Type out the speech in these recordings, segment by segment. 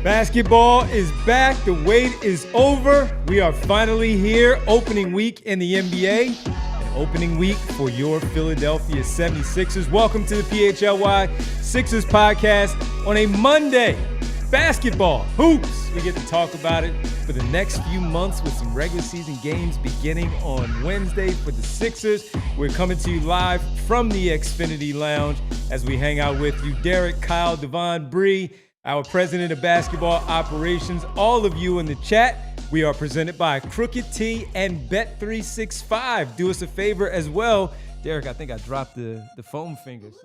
Basketball is back. The wait is over. We are finally here. Opening week in the NBA. An opening week for your Philadelphia 76ers. Welcome to the PHLY Sixers podcast on a Monday. Basketball, hoops. We get to talk about it for the next few months with some regular season games beginning on Wednesday for the Sixers. We're coming to you live from the Xfinity Lounge as we hang out with you. Derek, Kyle, Devon, Bree, our president of basketball operations, all of you in the chat. We are presented by Crooked T and Bet365. Do us a favor as well. Derek, I think I dropped the foam fingers.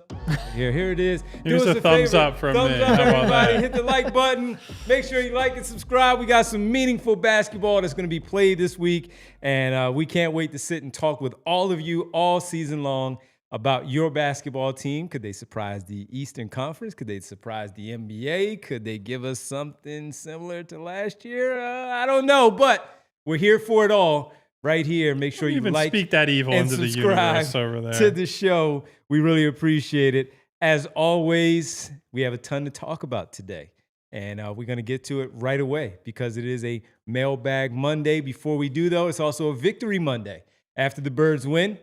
Here it is. Here's a thumbs up from me. Thumbs up, everybody. Hit the like button. Make sure you like and subscribe. We got some meaningful basketball that's going to be played this week, and we can't wait to sit and talk with all of you all season long about your basketball team. Could they surprise the Eastern Conference? Could they surprise the NBA? Could they give us something similar to last year? I don't know, but we're here for it all right here. Make sure you even like speak that evil and into the subscribe universe over there to the show. We really appreciate it. As always, we have a ton to talk about today, and we're going to get to it right away because it is a Mailbag Monday. Before we do, though, it's also a Victory Monday. After the Birds win,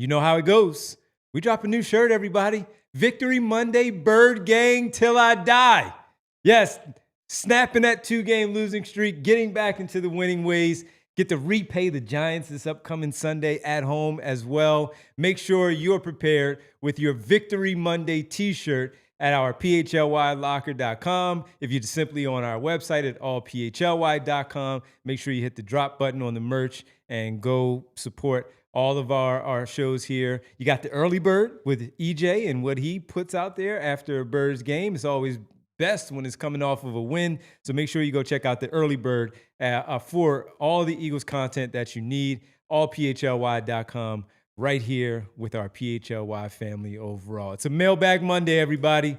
you know how it goes. We drop a new shirt, everybody. Victory Monday, Bird Gang till I die. Yes, snapping that 2-game losing streak, getting back into the winning ways. Get to repay the Giants this upcoming Sunday at home as well. Make sure you're prepared with your Victory Monday t-shirt at our PHLYlocker.com. If you're simply on our website at allphly.com, make sure you hit the drop button on the merch and go support all of our shows here. You got the early bird with EJ and what he puts out there after a Birds game. It's always best when it's coming off of a win. So make sure you go check out the early bird for all the Eagles content that you need. Allphly.com right here with our PHLY family overall. It's a Mailbag Monday, everybody.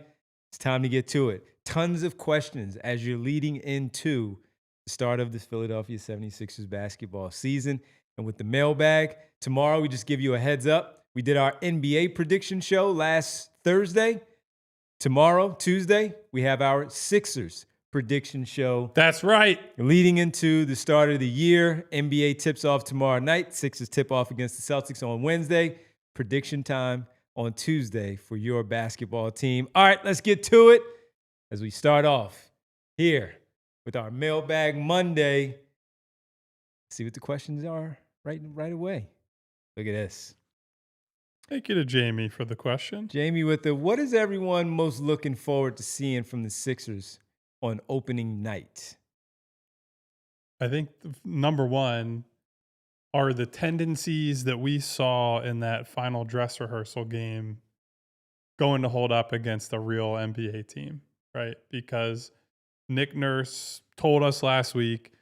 It's time to get to it. Tons of questions as you're leading into the start of the Philadelphia 76ers basketball season. And with the mailbag, tomorrow we just give you a heads up. We did our NBA prediction show last Thursday. Tomorrow, Tuesday, we have our Sixers prediction show. That's right. Leading into the start of the year, NBA tips off tomorrow night. Sixers tip off against the Celtics on Wednesday. Prediction time on Tuesday for your basketball team. All right, let's get to it as we start off here with our Mailbag Monday. See what the questions are right away. Look at this. Thank you to Jamie for the question. Jamie with what is everyone most looking forward to seeing from the Sixers on opening night? I think number one are the tendencies that we saw in that final dress rehearsal game going to hold up against a real NBA team, right? Because Nick Nurse told us last week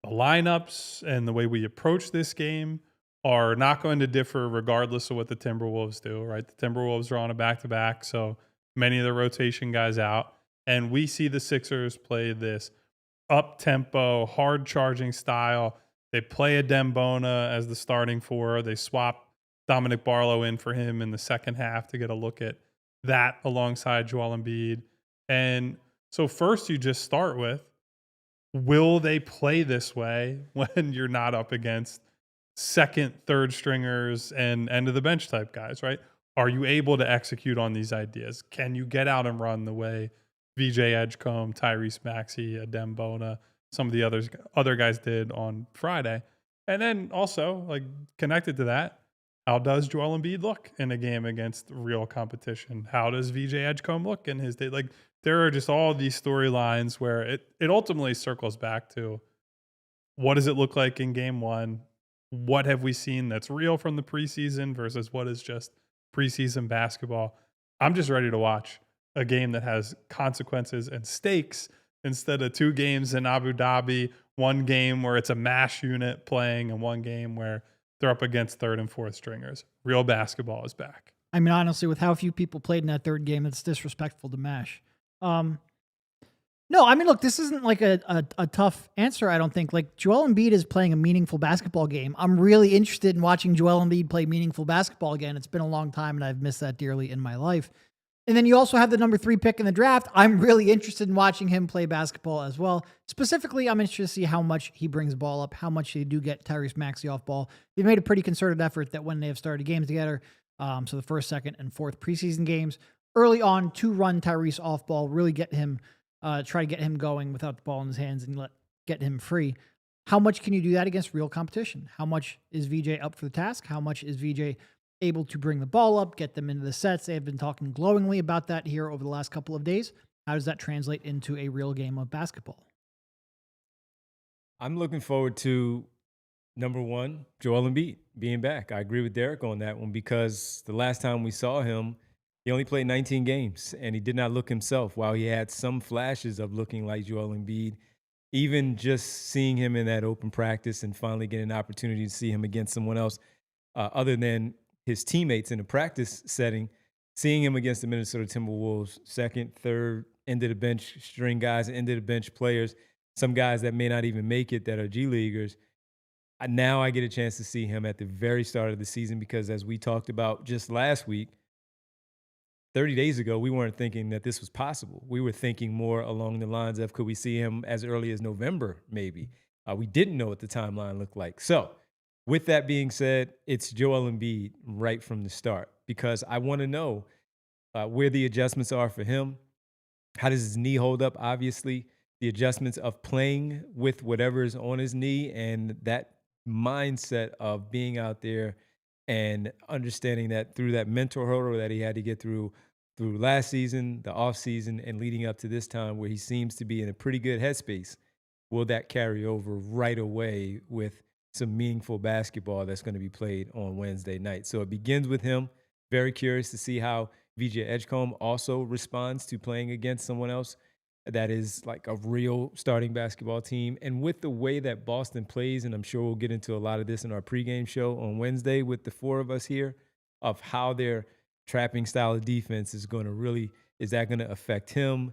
the lineups and the way we approach this game are not going to differ regardless of what the Timberwolves do, right? The Timberwolves are on a back-to-back, so many of the rotation guys out. And we see the Sixers play this up-tempo, hard-charging style. They play Adem Bona as the starting four. They swap Dominick Barlow in for him in the second half to get a look at that alongside Joel Embiid. And so first you just start with, will they play this way when you're not up against second, third stringers and end of the bench type guys, right? Are you able to execute on these ideas? Can you get out and run the way VJ Edgecombe, Tyrese Maxey, Adem Bona, some of the other guys did on Friday? And then also, like, connected to that, how does Joel Embiid look in a game against real competition? How does VJ Edgecombe look in his day? Like, there are just all these storylines where it ultimately circles back to what does it look like in game one? What have we seen that's real from the preseason versus what is just preseason basketball? I'm just ready to watch a game that has consequences and stakes instead of 2 games in Abu Dhabi, 1 game where it's a mash unit playing and 1 game where they're up against third and fourth stringers. Real basketball is back. I mean, honestly, with how few people played in that third game, it's disrespectful to mash. No, I mean, look, this isn't like a tough answer, I don't think. Like, Joel Embiid is playing a meaningful basketball game. I'm really interested in watching Joel Embiid play meaningful basketball again. It's been a long time, and I've missed that dearly in my life. And then you also have the number 3 pick in the draft. I'm really interested in watching him play basketball as well. Specifically, I'm interested to see how much he brings the ball up, how much they do get Tyrese Maxey off ball. They've made a pretty concerted effort that when they have started games together, so the first, second, and fourth preseason games, early on to run Tyrese off ball, really get him, try to get him going without the ball in his hands and get him free. How much can you do that against real competition? How much is VJ up for the task? How much is VJ able to bring the ball up, get them into the sets? They have been talking glowingly about that here over the last couple of days. How does that translate into a real game of basketball? I'm looking forward to, number one, Joel Embiid being back. I agree with Derek on that one because the last time we saw him, he only played 19 games and he did not look himself. While he had some flashes of looking like Joel Embiid, even just seeing him in that open practice and finally getting an opportunity to see him against someone else other than his teammates in a practice setting, seeing him against the Minnesota Timberwolves, second, third, end of the bench string guys, end of the bench players, some guys that may not even make it that are G Leaguers. Now I get a chance to see him at the very start of the season because as we talked about just last week, 30 days ago, we weren't thinking that this was possible. We were thinking more along the lines of could we see him as early as November, maybe. We didn't know what the timeline looked like. So with that being said, it's Joel Embiid right from the start because I want to know where the adjustments are for him. How does his knee hold up? Obviously, the adjustments of playing with whatever is on his knee and that mindset of being out there and understanding that through that mental hurdle that he had to get through last season, the off season, and leading up to this time where he seems to be in a pretty good headspace, will that carry over right away with some meaningful basketball that's going to be played on Wednesday night? So it begins with him. Very curious to see how VJ Edgecombe also responds to playing against someone else that is like a real starting basketball team. And with the way that Boston plays, and I'm sure we'll get into a lot of this in our pregame show on Wednesday with the four of us here, of how their trapping style of defense is going to really, is that going to affect him?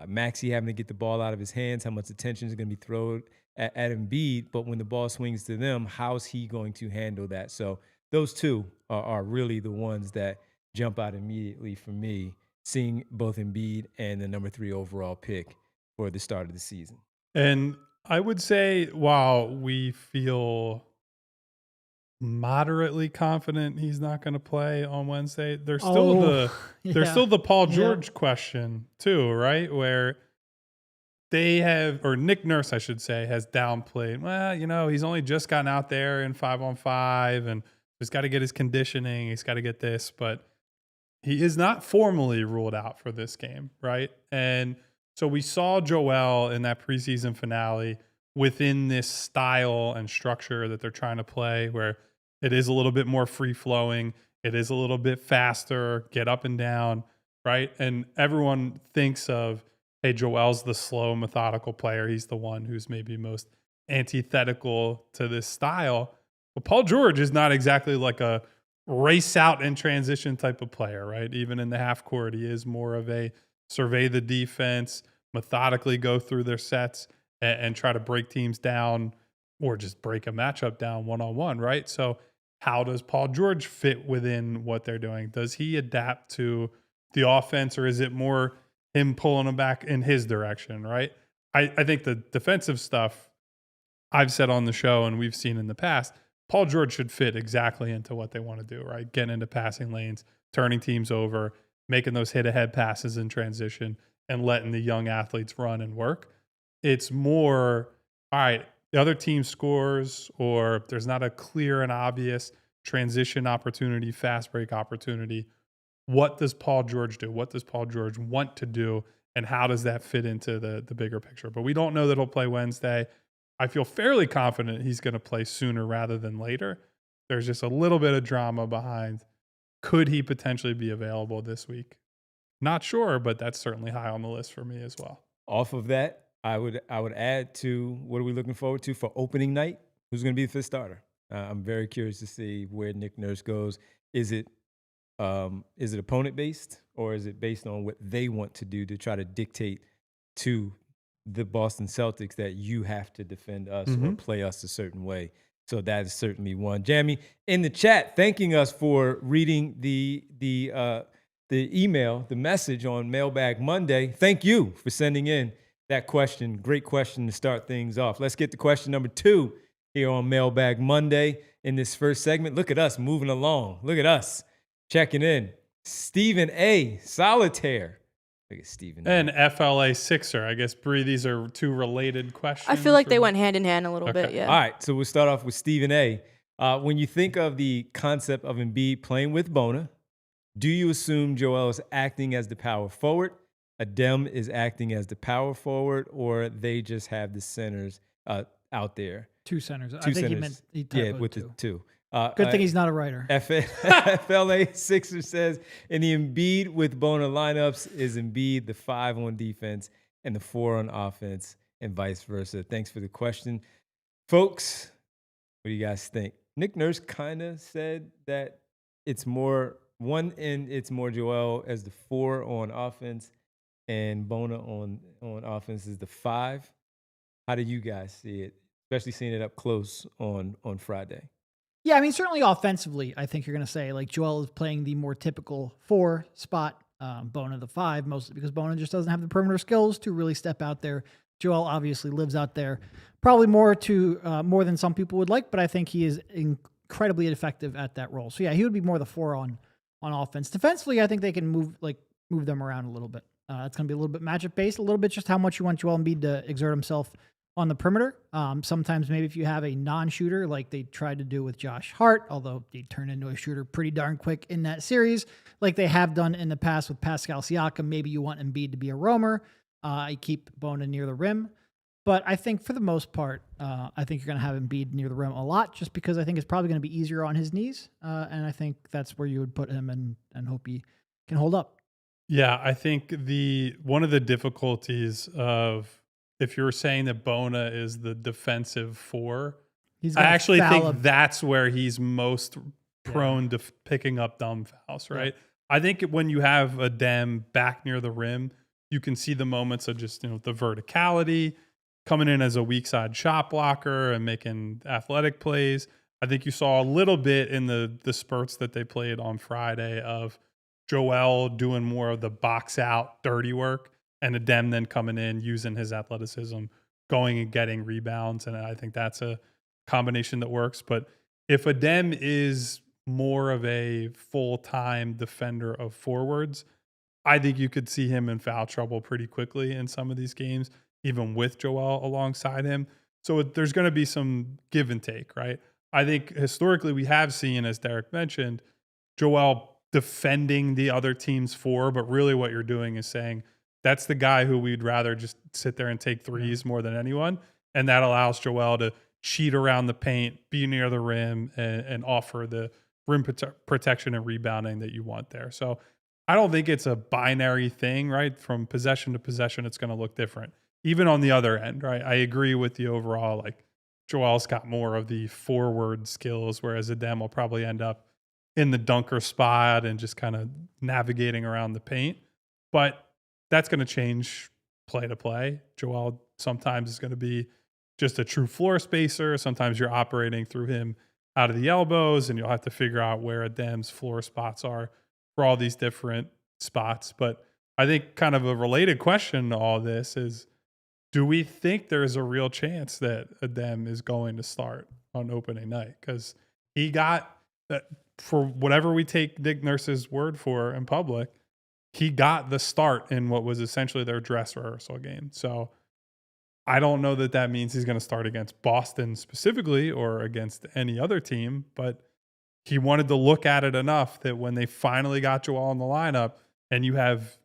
Maxey having to get the ball out of his hands, how much attention is going to be thrown at Embiid, but when the ball swings to them, how's he going to handle that? So those two are really the ones that jump out immediately for me, seeing both Embiid and the number 3 overall pick for the start of the season. And I would say while we feel moderately confident he's not going to play on Wednesday, there's still still the Paul George question too, right? Where they have, or Nick Nurse, I should say, has downplayed, well, he's only just gotten out there in 5-on-5 and he's got to get his conditioning. He's got to get this, but he is not formally ruled out for this game, right? And so we saw Joel in that preseason finale within this style and structure that they're trying to play where it is a little bit more free-flowing. It is a little bit faster, get up and down, right? And everyone thinks of, hey, Joel's the slow, methodical player. He's the one who's maybe most antithetical to this style. But Paul George is not exactly like a race out and transition type of player, right? Even in the half court, he is more of a survey the defense, methodically go through their sets and try to break teams down or just break a matchup down one-on-one, right? So how does Paul George fit within what they're doing? Does he adapt to the offense or is it more him pulling them back in his direction, right? I think the defensive stuff I've said on the show and we've seen in the past, Paul George should fit exactly into what they want to do, right? Getting into passing lanes, turning teams over, making those hit-ahead passes in transition, and letting the young athletes run and work. It's more, all right, the other team scores or there's not a clear and obvious transition opportunity, fast break opportunity. What does Paul George do? What does Paul George want to do? And how does that fit into the bigger picture? But we don't know that he'll play Wednesday. I feel fairly confident he's going to play sooner rather than later. There's just a little bit of drama behind. Could he potentially be available this week? Not sure, but that's certainly high on the list for me as well. Off of that, I would add to what are we looking forward to for opening night? Who's going to be the fifth starter? I'm very curious to see where Nick Nurse goes. Is it opponent based or is it based on what they want to do to try to dictate to the Boston Celtics that you have to defend us or play us a certain way? So that is certainly one. Jamie in the chat thanking us for reading the the email, the message on Mailbag Monday. Thank you for sending in that question. Great question to start things off. Let's get to question number 2 here on Mailbag Monday in this first segment. Look at us moving along. Look at us checking in. Stephen A. Solitaire. Look at Stephen A. And FLA Sixer. I guess, Bree, these are 2 related questions. I feel like they went hand in hand a little bit, yeah. All right, so we'll start off with Stephen A. When you think of the concept of Embiid playing with Bona, do you assume Joel is acting as the power forward, Adem is acting as the power forward, or they just have the centers out there? 2 centers. I Two think centers. he Yeah, typoed with 2. the 2. Good thing he's not a writer. FLA Sixers says, in the Embiid with Bona lineups, is Embiid the 5 on defense and the 4 on offense, and vice versa? Thanks for the question. Folks, what do you guys think? Nick Nurse kind of said that it's more one end, it's more Joel as the 4 on offense, and Bona on offense is the 5. How do you guys see it, especially seeing it up close on Friday? Yeah, I mean, certainly offensively, I think you're going to say like Joel is playing the more typical 4 spot, Bona the 5, mostly because Bona just doesn't have the perimeter skills to really step out there. Joel obviously lives out there probably more than some people would like, but I think he is incredibly effective at that role. So yeah, he would be more the 4 on offense. Defensively, I think they can move them around a little bit. It's going to be a little bit matchup based, a little bit just how much you want Joel Embiid to exert himself on the perimeter. Sometimes maybe if you have a non-shooter like they tried to do with Josh Hart, although he turned into a shooter pretty darn quick in that series, like they have done in the past with Pascal Siakam, maybe you want Embiid to be a roamer. I keep Bona near the rim. But I think for the most part, I think you're going to have Embiid near the rim a lot just because I think it's probably going to be easier on his knees. And I think that's where you would put him and hope he can hold up. Yeah, I think one of the difficulties of if you're saying that Bona is the defensive 4, I actually think that's where he's most prone to picking up dumb fouls, right? Yeah. I think when you have Adem back near the rim, you can see the moments of just, the verticality, coming in as a weak side shot blocker and making athletic plays. I think you saw a little bit in the spurts that they played on Friday of Joel doing more of the box out dirty work and Adem then coming in using his athleticism, going and getting rebounds. And I think that's a combination that works. But if Adem is more of a full-time defender of forwards, I think you could see him in foul trouble pretty quickly in some of these games, even with Joel alongside him. So there's going to be some give and take, right? I think historically we have seen, as Derek mentioned, Joel defending the other team's 4, but really what you're doing is saying that's the guy who we'd rather just sit there and take threes more than anyone. And that allows Joel to cheat around the paint, be near the rim, and offer the rim protection and rebounding that you want there. So I don't think it's a binary thing, right? From possession to possession, it's going to look different. Even on the other end, right? I agree with the overall, like Joel's got more of the forward skills, whereas Adem will probably end up in the dunker spot and just kind of navigating around the paint. But that's going to change play to play. Joel sometimes is going to be just a true floor spacer. Sometimes you're operating through him out of the elbows, and you'll have to figure out where Adem's floor spots are for all these different spots. But I think kind of a related question to all this is, do we think there's a real chance that Adem is going to start on opening night? Because he got, for whatever we take Nick Nurse's word for in public, he got the start in what was essentially their dress rehearsal game. So I don't know that means he's going to start against Boston specifically or against any other team, but he wanted to look at it enough that when they finally got Joel in the lineup and you have,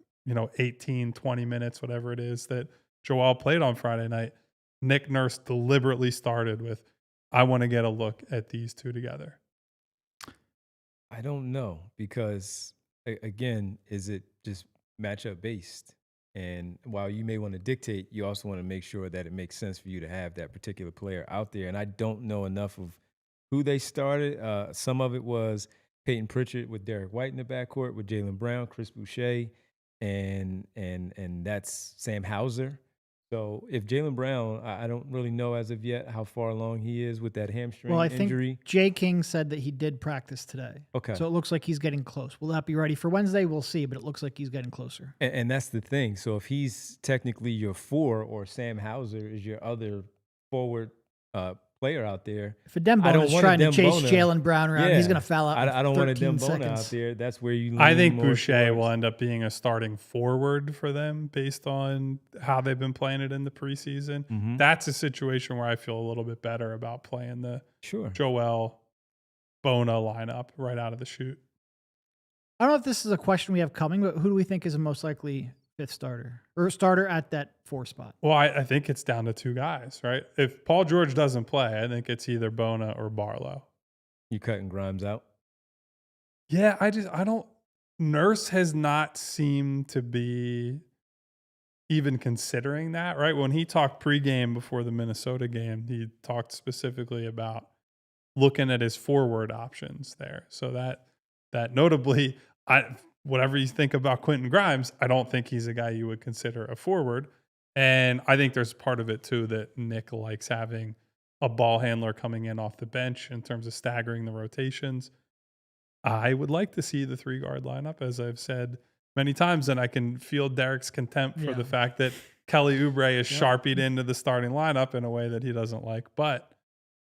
18, 20 minutes, whatever it is that Joel played on Friday night, Nick Nurse deliberately started with, I want to get a look at these 2 together. I don't know, because again, is it just matchup based? And while you may want to dictate, you also want to make sure that it makes sense for you to have that particular player out there. And I don't know enough of who they started. Some of it was Peyton Pritchard with Derek White in the backcourt with Jaylen Brown, Chris Boucher, and that's Sam Hauser. So if Jaylen Brown, I don't really know as of yet how far along he is with that hamstring Well, I injury. think Jay King said that he did practice today. Okay. So it looks like he's getting close. Will that be ready for Wednesday? We'll see, but it looks like he's getting closer. And that's the thing. So if he's technically your 4 or Sam Hauser is your other forward player out there. If Adem I don't Bona is want trying to Adem chase Bona. Jaylen Brown around, he's Yeah. going to foul out. I don't want a Adem Bona seconds. out there. That's where you lean I think more Boucher towards. will end up being a starting forward for them based on how they've been playing it in the preseason. Mhm. That's a situation where I feel a little bit better about playing the Sure. Joel Bona lineup right out of the chute. I don't know if this is a question we have coming, but who do we think is the most likely fifth starter or starter at that 4 spot? Well, I think it's down to 2 guys, right? If Paul George doesn't play, I think it's either Bona or Barlow. You cutting Grimes out? Yeah, I don't. Nurse has not seemed to be even considering that, right? When he talked pregame before the Minnesota game, he talked specifically about looking at his forward options there. So that notably, whatever you think about Quentin Grimes, I don't think he's a guy you would consider a forward. And I think there's part of it too that Nick likes having a ball handler coming in off the bench in terms of staggering the rotations. I would like to see the 3-guard lineup, as I've said many times, and I can feel Derek's contempt for the fact that Kelly Oubre is sharpied into the starting lineup in a way that he doesn't like. But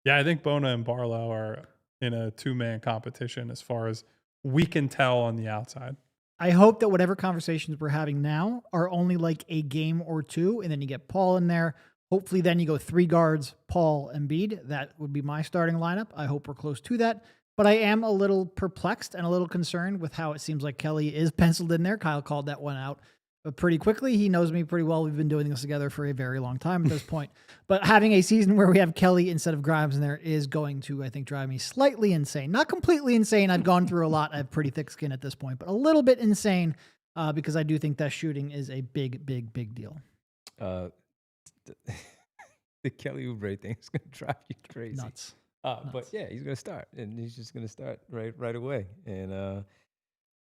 yeah, I think Bona and Barlow are in a 2-man competition as far as we can tell on the outside. I hope that whatever conversations we're having now are only like a game or 2, and then you get Paul in there. Hopefully then you go 3 guards, Paul, Embiid. That would be my starting lineup. I hope we're close to that. But I am a little perplexed and a little concerned with how it seems like Kelly is penciled in there. Kyle called that one out pretty quickly. He knows me pretty well. We've been doing this together for a very long time at this point. But having a season where we have Kelly instead of Grimes in there is going to, I think, drive me slightly insane. Not completely insane. I've gone through a lot. I have pretty thick skin at this point, but a little bit insane because I do think that shooting is a big, big, big deal. The Kelly Oubre thing is going to drive you crazy. Nuts. But yeah, he's going to start, and he's just going to start right away. And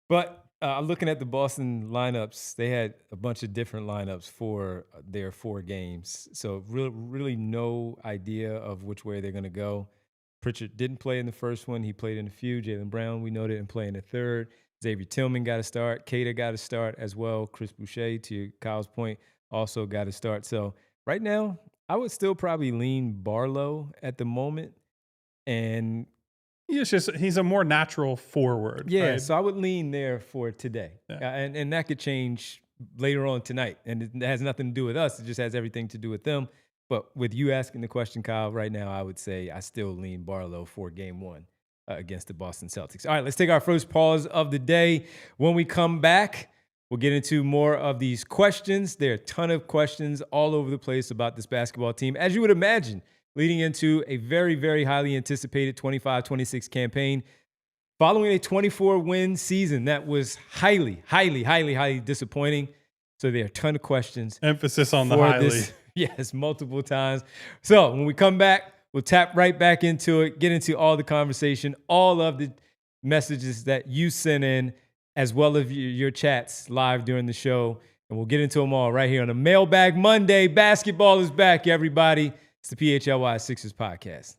but I'm looking at the Boston lineups. They had a bunch of different lineups for their 4 games, so really no idea of which way they're going to go. Pritchard didn't play in the first one. He played in a few. Jaylen Brown, we know, didn't play in the third. Xavier Tillman got to start. Cater got to start as well. Chris Boucher, to Kyle's point, also got to start. So right now, I would still probably lean Barlow at the moment. And he's a more natural forward. yeah, right? so I would lean there for today. Yeah. And that could change later on tonight. And it has nothing to do with us. It just has everything to do with them. But with you asking the question, Kyle, right now, I would say I still lean Barlow for game 1 against the Boston Celtics. All right, let's take our first pause of the day. When we come back, we'll get into more of these questions. There are a ton of questions all over the place about this basketball team, as you would imagine, leading into a very, very highly anticipated 25-26 campaign following a 24-win season that was highly, highly, highly, highly disappointing. So there are a ton of questions. Emphasis on the highly. Yes, multiple times. So when we come back, we'll tap right back into it, get into all the conversation, all of the messages that you sent in, as well as your chats live during the show. And we'll get into them all right here on a Mailbag Monday. Basketball is back, everybody. It's the PHLY Sixers podcast.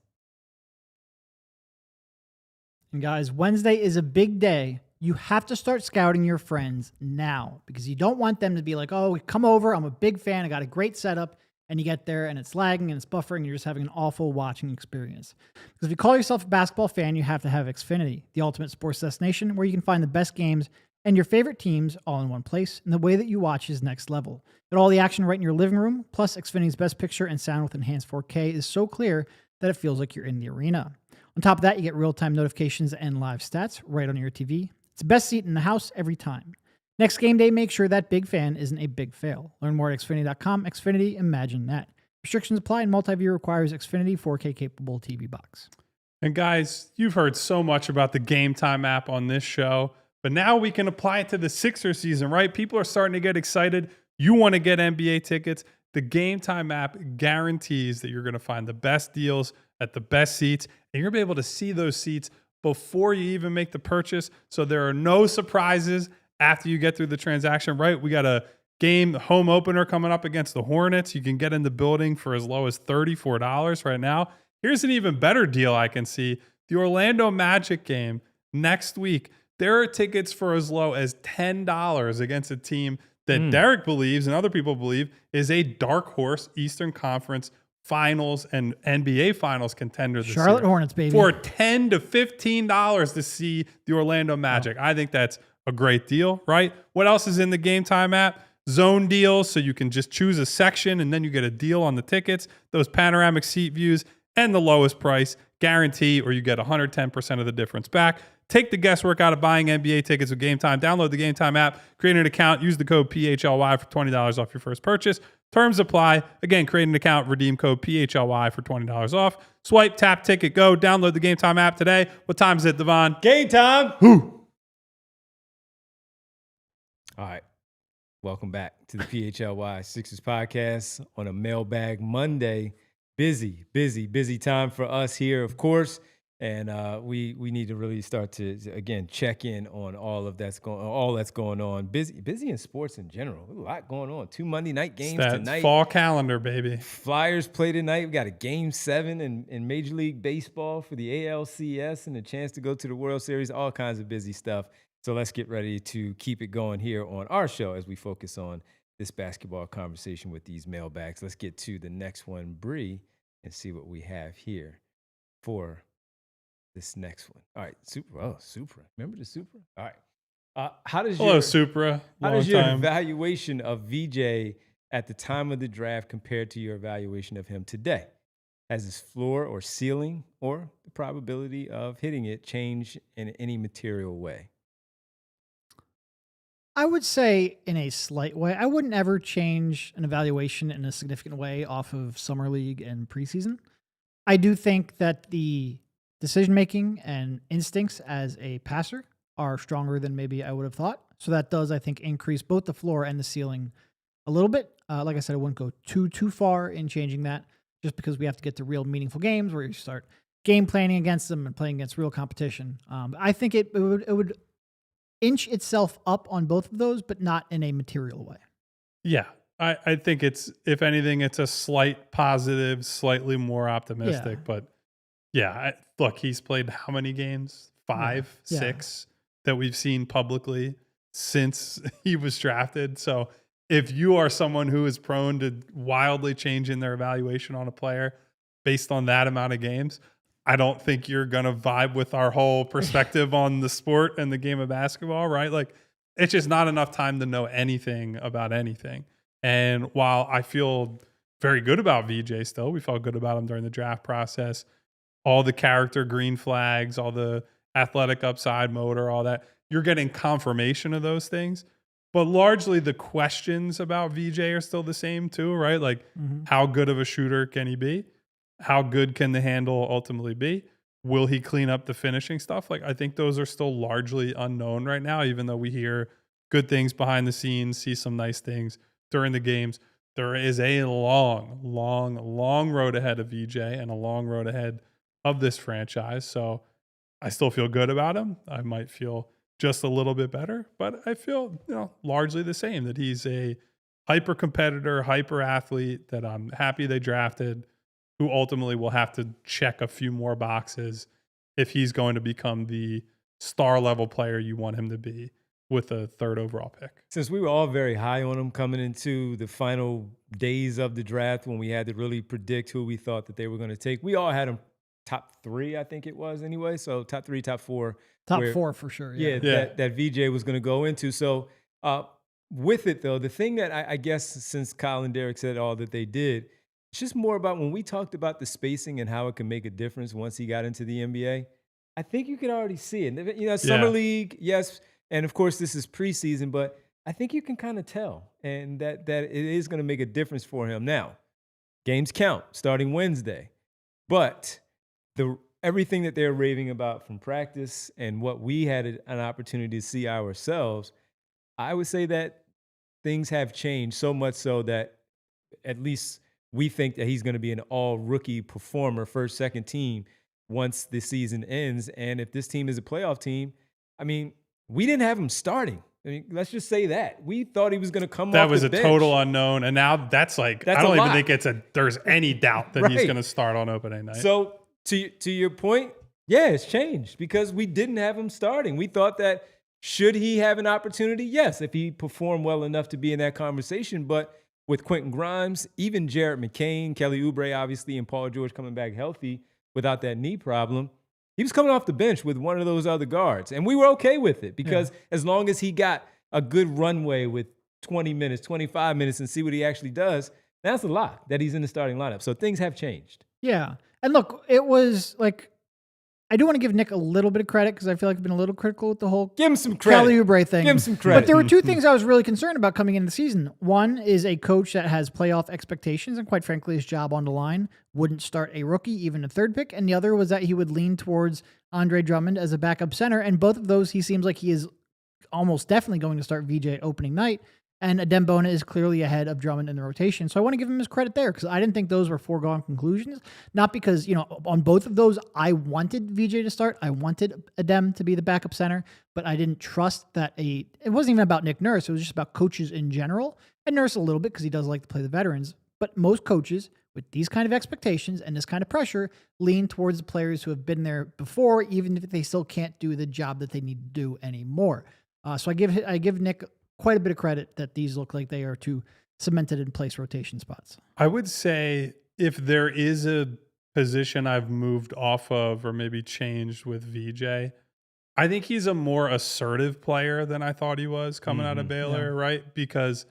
And guys, Wednesday is a big day. You have to start scouting your friends now because you don't want them to be like, oh, come over. I'm a big fan. I got a great setup. And you get there and it's lagging and it's buffering and you're just having an awful watching experience. Because if you call yourself a basketball fan, you have to have Xfinity, the ultimate sports destination where you can find the best games and your favorite teams all in one place. And the way that you watch is next level. Get all the action right in your living room. Plus, Xfinity's best picture and sound with enhanced 4K is so clear that it feels like you're in the arena. On top of that, you get real-time notifications and live stats right on your TV. It's the best seat in the house every time. Next game day, make sure that big fan isn't a big fail. Learn more at Xfinity.com. Xfinity, imagine that. Restrictions apply and multi-view requires Xfinity 4K capable TV box. And guys, you've heard so much about the Game Time app on this show, but now we can apply it to the Sixers season, right? People are starting to get excited. You want to get NBA tickets. The Game Time app guarantees that you're going to find the best deals at the best seats, and you're going to be able to see those seats before you even make the purchase. So there are no surprises after you get through the transaction, right? We got a game home opener coming up against the Hornets. You can get in the building for as low as $34 right now. Here's an even better deal I can see. The Orlando Magic game next week. There are tickets for as low as $10 against a team that Derek believes and other people believe is a dark horse Eastern Conference Finals and NBA Finals contender this Charlotte year. Hornets, baby. For $10 to $15 to see the Orlando Magic. I think that's a great deal, right? What else is in the Game Time app? Zone deals, so you can just choose a section and then you get a deal on the tickets, those panoramic seat views, and the lowest price guarantee, or you get 110% of the difference back. Take the guesswork out of buying NBA tickets with Game Time. Download the Game Time app, create an account, use the code PHLY for $20 off your first purchase. Terms apply. Again, create an account, redeem code PHLY for $20 off. Swipe, tap, ticket, go. Download the Game Time app today. What time is it, Devon? Game time. Who? All right. Welcome back to the PHLY Sixers podcast on a Mailbag Monday. Busy time for us here, of course. And we need to really start to again check in on all that's going on. Busy in sports in general. A lot going on. 2 Monday night games tonight. Fall calendar, baby. Flyers play tonight. We got a Game 7 in Major League Baseball for the ALCS and a chance to go to the World Series. All kinds of busy stuff. So let's get ready to keep it going here on our show as we focus on this basketball conversation with these mailbags. Let's get to the next one, Bree, and see what we have here for this next one. All right, Supra. Remember the Supra? All right. Hello, Supra. How Long does your time. evaluation of VJ at the time of the draft compare to your evaluation of him today? Has his floor or ceiling or the probability of hitting it changed in any material way? I would say in a slight way. I wouldn't ever change an evaluation in a significant way off of Summer League and preseason. I do think that the decision-making and instincts as a passer are stronger than maybe I would have thought. So that does, I think, increase both the floor and the ceiling a little bit. Like I said, I wouldn't go too far in changing that just because we have to get to real meaningful games where you start game planning against them and playing against real competition. I think it would inch itself up on both of those, but not in a material way. Yeah. I think it's, if anything, it's a slight positive, slightly more optimistic. Yeah. But yeah, look, he's played how many games? 5, Yeah. 6 that we've seen publicly since he was drafted. So if you are someone who is prone to wildly changing their evaluation on a player based on that amount of games, I don't think you're going to vibe with our whole perspective on the sport and the game of basketball, right? Like, it's just not enough time to know anything about anything. And while I feel very good about VJ still, we felt good about him during the draft process, all the character green flags, all the athletic upside, motor, all that, you're getting confirmation of those things. But largely the questions about VJ are still the same too, right? Like, how good of a shooter can he be? How good can the handle ultimately be? Will he clean up the finishing stuff? Like, I think those are still largely unknown right now, even though we hear good things behind the scenes, see some nice things during the games. There is a long road ahead of VJ and a long road ahead of this franchise. So I still feel good about him. I might feel just a little bit better, but I feel, largely the same, that he's a hyper competitor, hyper athlete that I'm happy they drafted, who ultimately will have to check a few more boxes if he's going to become the star level player you want him to be with a 3rd overall pick. Since we were all very high on him coming into the final days of the draft when we had to really predict who we thought that they were going to take, we all had him top 3, I think it was anyway. So top 3, top 4. Top 4 for sure. Yeah. That VJ was going to go into. So with it, though, the thing that I guess since Kyle and Derek said all that they did, it's just more about when we talked about the spacing and how it can make a difference once he got into the NBA. I think you could already see it. Summer League, yes. And of course, this is preseason, but I think you can kind of tell and that it is going to make a difference for him. Now, games count starting Wednesday, but everything that they're raving about from practice and what we had an opportunity to see ourselves, I would say that things have changed so much so that at least we think that he's going to be an all-rookie performer, first, second team, once the season ends. And if this team is a playoff team, I mean, we didn't have him starting. I mean, let's just say that. We thought he was going to come off That was the a bench. total unknown. And now that's like, That's I don't a even lot. think there's any doubt that he's Right. going to start on opening night. So to your point, yeah, it's changed because we didn't have him starting. We thought that should he have an opportunity? Yes, if he performed well enough to be in that conversation. But with Quentin Grimes, even Jared McCain, Kelly Oubre, obviously, and Paul George coming back healthy without that knee problem, he was coming off the bench with one of those other guards. And we were okay with it because as long as he got a good runway with 20 minutes, 25 minutes, and see what he actually does, that's a lot that he's in the starting lineup. So things have changed. Yeah. And look, it was like, I do want to give Nick a little bit of credit because I feel like I've been a little critical with the whole Give him some credit. Kelly Oubre thing. Give him some credit. But there were two things I was really concerned about coming into the season. One is a coach that has playoff expectations and quite frankly, his job on the line wouldn't start a rookie, even a third pick. And the other was that he would lean towards Andre Drummond as a backup center. And both of those, he seems like he is almost definitely going to start VJ opening night. And Adem Bona is clearly ahead of Drummond in the rotation. So I want to give him his credit there because I didn't think those were foregone conclusions. Not because, on both of those, I wanted VJ to start. I wanted Adem to be the backup center, but I didn't trust that it wasn't even about Nick Nurse. It was just about coaches in general. And Nurse a little bit because he does like to play the veterans. But most coaches with these kind of expectations and this kind of pressure lean towards the players who have been there before, even if they still can't do the job that they need to do anymore. So I give Nick quite a bit of credit that these look like they are two cemented in place rotation spots. I would say if there is a position I've moved off of or maybe changed with VJ, I think he's a more assertive player than I thought he was coming out of Baylor, right? Because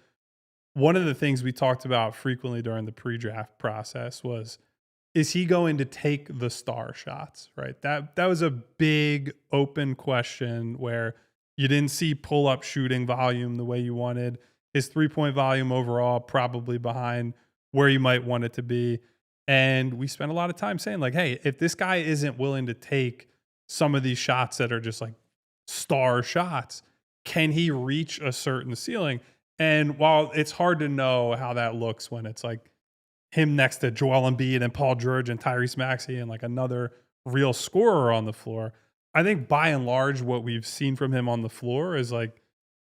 one of the things we talked about frequently during the pre-draft process was, is he going to take the star shots, right? That was a big open question where you didn't see pull-up shooting volume the way you wanted. His three-point volume overall probably behind where you might want it to be. And we spent a lot of time saying, like, hey, if this guy isn't willing to take some of these shots that are just like star shots, can he reach a certain ceiling? And while it's hard to know how that looks when it's like him next to Joel Embiid and Paul George and Tyrese Maxey and like another real scorer on the floor, I think by and large, what we've seen from him on the floor is like,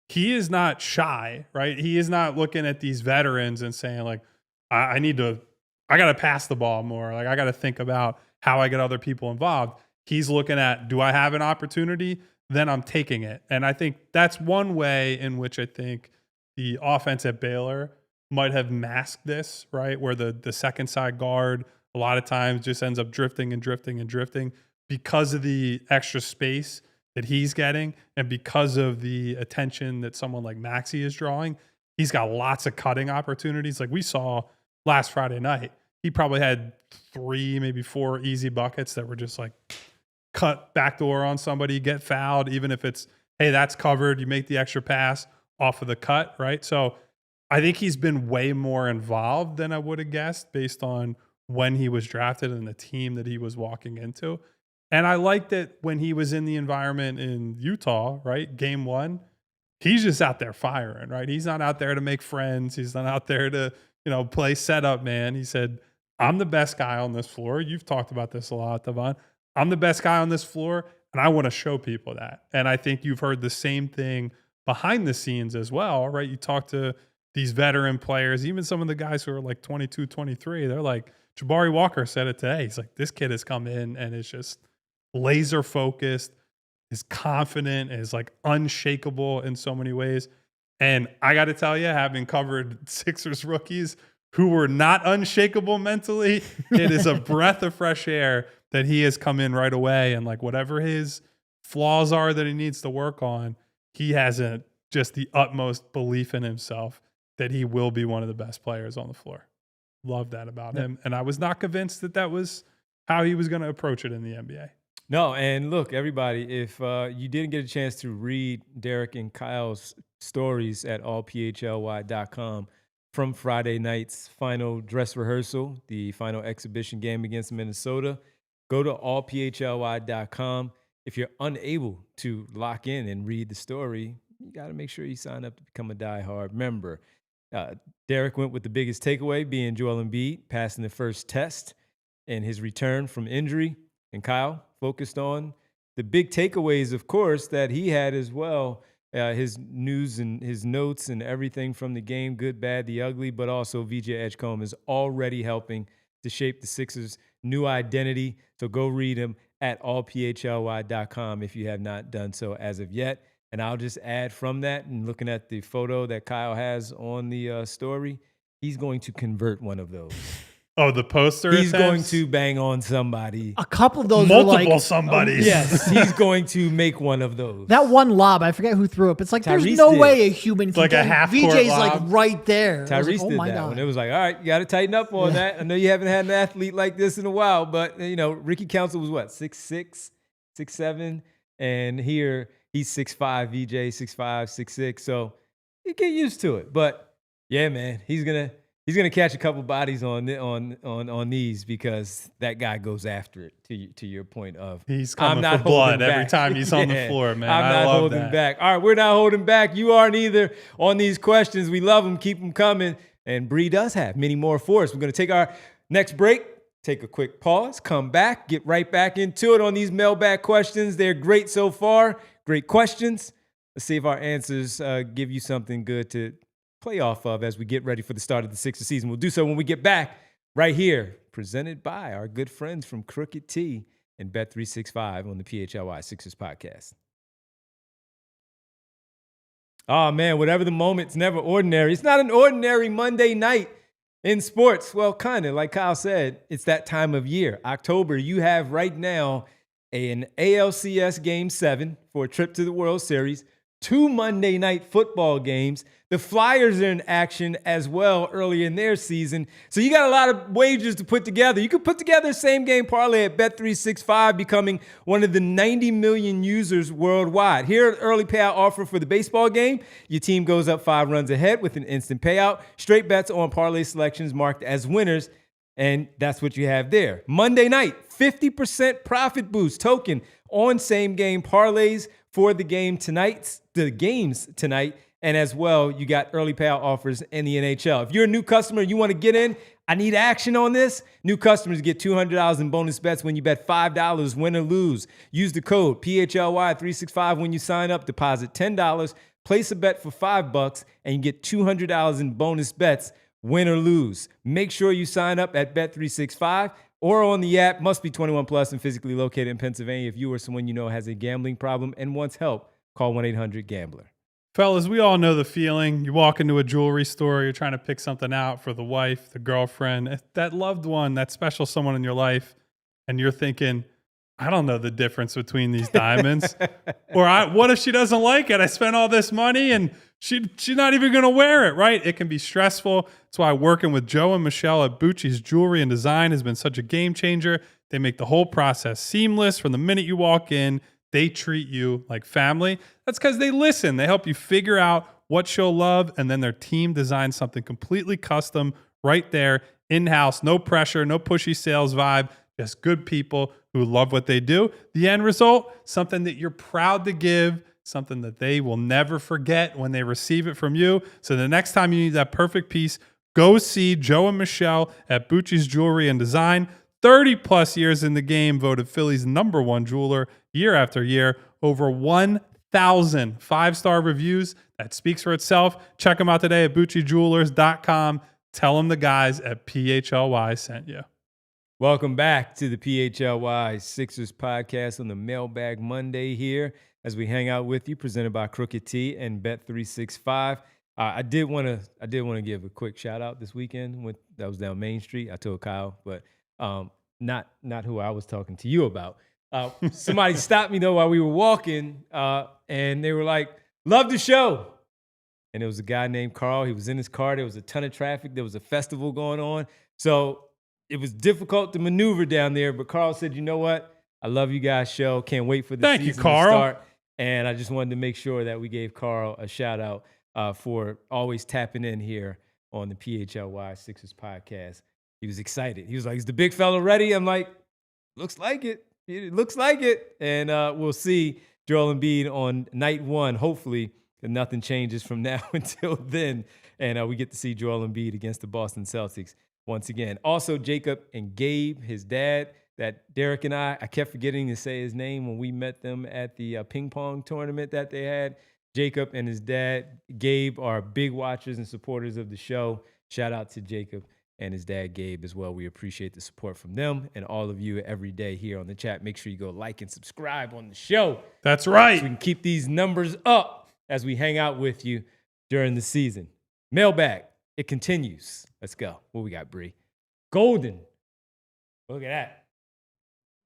he is not shy, right? He is not looking at these veterans and saying like, I got to pass the ball more. Like I got to think about how I get other people involved. He's looking at, do I have an opportunity? Then I'm taking it. And I think that's one way in which I think the offense at Baylor might have masked this, right? Where the second side guard a lot of times just ends up drifting and drifting and drifting because of the extra space that he's getting and because of the attention that someone like Maxey is drawing. He's got lots of cutting opportunities. Like we saw last Friday night, he probably had 3, maybe 4 easy buckets that were just like cut backdoor on somebody, get fouled, even if it's, hey, that's covered. You make the extra pass off of the cut, right? So I think he's been way more involved than I would have guessed based on when he was drafted and the team that he was walking into. And I liked it when he was in the environment in Utah, right? Game 1, he's just out there firing, right? He's not out there to make friends. He's not out there to, play setup, man. He said, I'm the best guy on this floor. You've talked about this a lot, Devon. I'm the best guy on this floor, and I want to show people that. And I think you've heard the same thing behind the scenes as well, right? You talk to these veteran players, even some of the guys who are like 22, 23, they're like, Jabari Walker said it today. He's like, this kid has come in and is just laser focused, is confident, is like unshakable in so many ways. And I got to tell you, having covered Sixers rookies who were not unshakable mentally, it is a breath of fresh air that he has come in right away. And like whatever his flaws are that he needs to work on, he has just the utmost belief in himself that he will be one of the best players on the floor. Love that about him. And I was not convinced that was how he was going to approach it in the NBA. No, and look, everybody, if you didn't get a chance to read Derek and Kyle's stories at allphly.com from Friday night's final dress rehearsal, the final exhibition game against Minnesota, go to allphly.com. If you're unable to lock in and read the story, you got to make sure you sign up to become a diehard member. Derek went with the biggest takeaway being Joel Embiid passing the first test and his return from injury. And Kyle focused on the big takeaways, of course, that he had as well his news and his notes and everything from the game, good, bad, the ugly, but also VJ Edgecombe is already helping to shape the Sixers' new identity. So go read him at allphly.com if you have not done so as of yet. And I'll just add from that, and looking at the photo that Kyle has on the story, he's going to convert one of those. Oh, the poster He's going attempts? to bang on somebody. A couple of those Multiple were like, somebodies. Yes, he's going to make one of those. that one lob, I forget who threw it. But it's like, there's Tyrese no did. way a human can Like a get it. half-court VJ's like lob. right there. I was Tyrese like, oh did my that God. one. It was like, all right, you got to tighten up on that. I know you haven't had an athlete like this in a while, but, Ricky Council was what, 6'6", 6'7", and here he's 6'5", VJ 6'5", 6'6", so you get used to it. But, yeah, man, he's gonna catch a couple bodies on these, because that guy goes after it. To your point of, He's I'm coming not for blood holding every back. time he's on the Yeah, floor, man. I'm I not love holding that. back. All right, we're not holding back. You aren't either on these questions. We love them. Keep them coming. And Bree does have many more for us. We're going to take our next break, take a quick pause, come back, get right back into it on these mailbag questions. They're great so far. Great questions. Let's see if our answers give you something good to play off of as we get ready for the start of the Sixers season. We'll do so when we get back right here, presented by our good friends from Crooked T and Bet365 on the PHLY Sixers podcast. Oh, man, whatever the moment, it's never ordinary. It's not an ordinary Monday night in sports. Well, kind of, like Kyle said, it's that time of year. October, you have right now an ALCS Game 7 for a trip to the World Series, 2 Monday night football games. The Flyers are in action as well early in their season. So you got a lot of wagers to put together. You could put together a same-game parlay at Bet365, becoming one of the 90 million users worldwide. Here, an early payout offer for the baseball game. Your team goes up 5 runs ahead with an instant payout. Straight bets on parlay selections marked as winners, and that's what you have there. Monday night, 50% profit boost token on same-game parlays for the games tonight. And as well, you got early payout offers in the NHL. If you're a new customer, you want to get in, I need action on this. New customers get $200 in bonus bets when you bet $5, win or lose. Use the code PHLY365 when you sign up. Deposit $10, place a bet for $5, and you get $200 in bonus bets, win or lose. Make sure you sign up at Bet365 or on the app. Must be 21 plus and physically located in Pennsylvania. If you or someone you know has a gambling problem and wants help, call 1-800-GAMBLER. Fellas, we all know the feeling. You walk into a jewelry store, you're trying to pick something out for the wife, the girlfriend, that loved one, that special someone in your life, and you're thinking, I don't know the difference between these diamonds. Or what if she doesn't like it? I spent all this money and she's not even going to wear it, right? It can be stressful. That's why working with Joe and Michelle at Bucci's Jewelry and Design has been such a game changer. They make the whole process seamless from the minute you walk in. They treat you like family. That's because they listen. They help you figure out what she'll love, and then their team designs something completely custom right there in-house. No pressure, no pushy sales vibe, just good people who love what they do. The end result, something that you're proud to give, something that they will never forget when they receive it from you. So the next time you need that perfect piece, go see Joe and Michelle at Bucci's Jewelry and Design. 30 plus years in the game, voted Philly's #1 jeweler year after year. Over 1,000 5-star reviews. That speaks for itself. Check them out today at BucciJewelers.com. Tell them the guys at PHLY sent you. Welcome back to the PHLY Sixers podcast on the Mailbag Monday here as we hang out with you, presented by Crooked T and Bet365. I did want to give a quick shout out this weekend. That was down Main Street. I told Kyle, but not who I was talking to you about. Somebody stopped me though while we were walking, and they were like, "Love the show." And it was a guy named Carl. He was in his car. There was a ton of traffic. There was a festival going on, so it was difficult to maneuver down there. But Carl said, "You know what? I love you guys' show. Can't wait for the Thank you, season Carl. to start." And I just wanted to make sure that we gave Carl a shout out for always tapping in here on the PHLY Sixers podcast. He was excited. He was like, "Is the big fella ready?" I'm like, "Looks like it. It looks like it." And we'll see Joel Embiid on night 1, hopefully, and nothing changes from now until then. And we get to see Joel Embiid against the Boston Celtics once again. Also, Jacob and Gabe, his dad, that Derek and I kept forgetting to say his name when we met them at the ping pong tournament that they had. Jacob and his dad, Gabe, are big watchers and supporters of the show. Shout out to Jacob and his dad, Gabe, as well. We appreciate the support from them and all of you every day here on the chat. Make sure you go like and subscribe on the show. That's right. So we can keep these numbers up as we hang out with you during the season. Mailbag, it continues. Let's go. What we got, Bree? Golden. Look at that.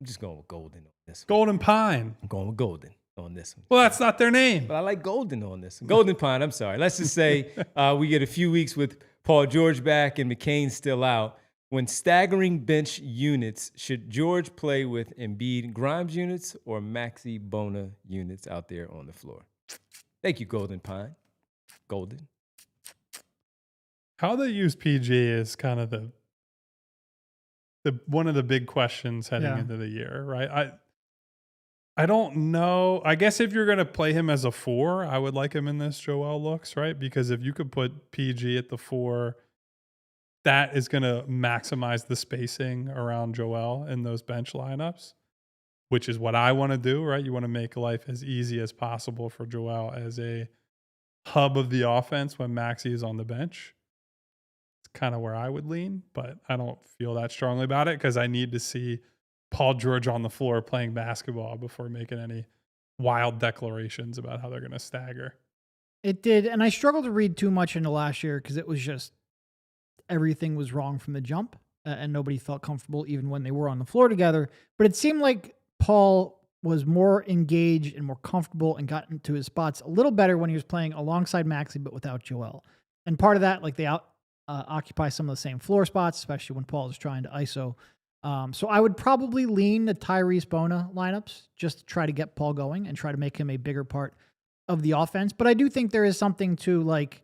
I'm just going with Golden on this one. Golden Pine. I'm going with Golden on this one. Well, that's not their name. But I like Golden on this one. Golden Pine, I'm sorry. Let's just say we get a few weeks with Paul George back and McCain still out. When staggering bench units, should George play with Embiid Grimes units or Maxey Bona units out there on the floor? Thank you, Golden Pine. Golden. How they use PG is kind of the one of the big questions heading into the year, right? I don't know. I guess if you're going to play him as a 4, I would like him in this Joel looks, right? Because if you could put PG at the 4, that is going to maximize the spacing around Joel in those bench lineups, which is what I want to do, right? You want to make life as easy as possible for Joel as a hub of the offense when Maxey is on the bench. It's kind of where I would lean, but I don't feel that strongly about it because I need to see Paul George on the floor playing basketball before making any wild declarations about how they're going to stagger. It did, and I struggled to read too much into last year because it was just everything was wrong from the jump, and nobody felt comfortable even when they were on the floor together. But it seemed like Paul was more engaged and more comfortable and got into his spots a little better when he was playing alongside Maxey but without Joel. And part of that, like they occupy some of the same floor spots, especially when Paul is trying to ISO. So I would probably lean the Tyrese Bona lineups just to try to get Paul going and try to make him a bigger part of the offense. But I do think there is something to, like,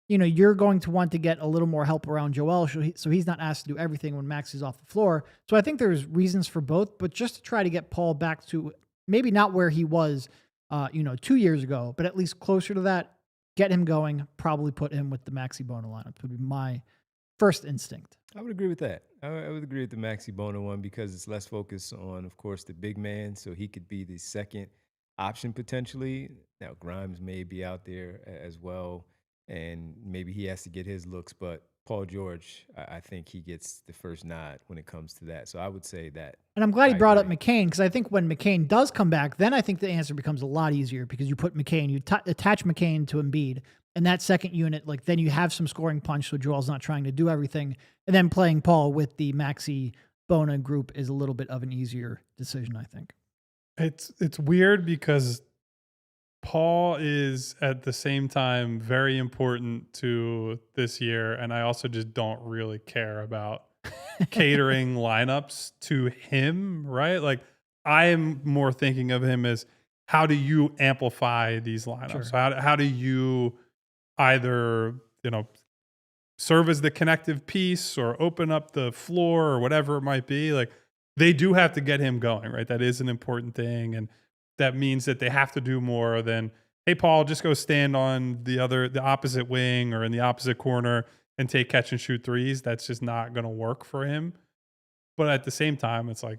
you know, you're going to want to get a little more help around Joel so he's not asked to do everything when Max is off the floor. So I think there's reasons for both, but just to try to get Paul back to maybe not where he was, 2 years ago, but at least closer to that, get him going, probably put him with the Maxey Bona lineup would be my first instinct. I would agree with that. I would agree with the Maxey Bona one because it's less focus on, of course, the big man, so he could be the second option potentially. Now, Grimes may be out there as well, and maybe he has to get his looks, but Paul George, I think he gets the first nod when it comes to that. So I would say that. And I'm glad he brought up McCain, because I think when McCain does come back, then I think the answer becomes a lot easier because you put McCain, you attach McCain to Embiid, and that second unit, like then you have some scoring punch so Joel's not trying to do everything. And then playing Paul with the Maxey Bona group is a little bit of an easier decision, I think. It's weird because Paul is at the same time very important to this year, and I also just don't really care about catering lineups to him, right? Like, I am more thinking of him as how do you amplify these lineups? Sure. How do you either, serve as the connective piece or open up the floor or whatever it might be? Like, they do have to get him going, right? That is an important thing, and that means that they have to do more than, hey, Paul, just go stand on the opposite wing or in the opposite corner and take catch and shoot threes. That's just not going to work for him. But at the same time, it's like,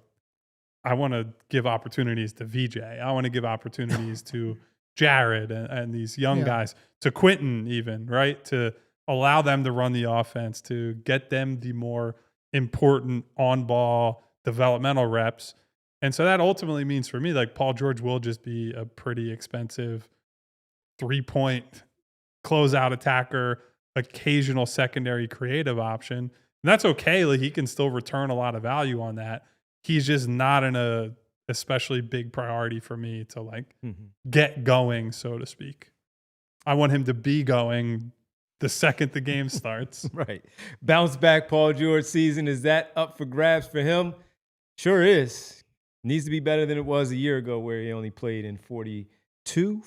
I want to give opportunities to VJ. I want to give opportunities to Jared and these young guys, to Quentin even, right? To allow them to run the offense, to get them the more important on-ball developmental reps. And so that ultimately means for me, like, Paul George will just be a pretty expensive 3-point closeout attacker, occasional secondary creative option. And that's okay. Like, he can still return a lot of value on that. He's just not in a especially big priority for me to get going, so to speak. I want him to be going the second the game starts. Right. Bounce back Paul George season. Is that up for grabs for him? Sure is. Needs to be better than it was a year ago, where he only played in 42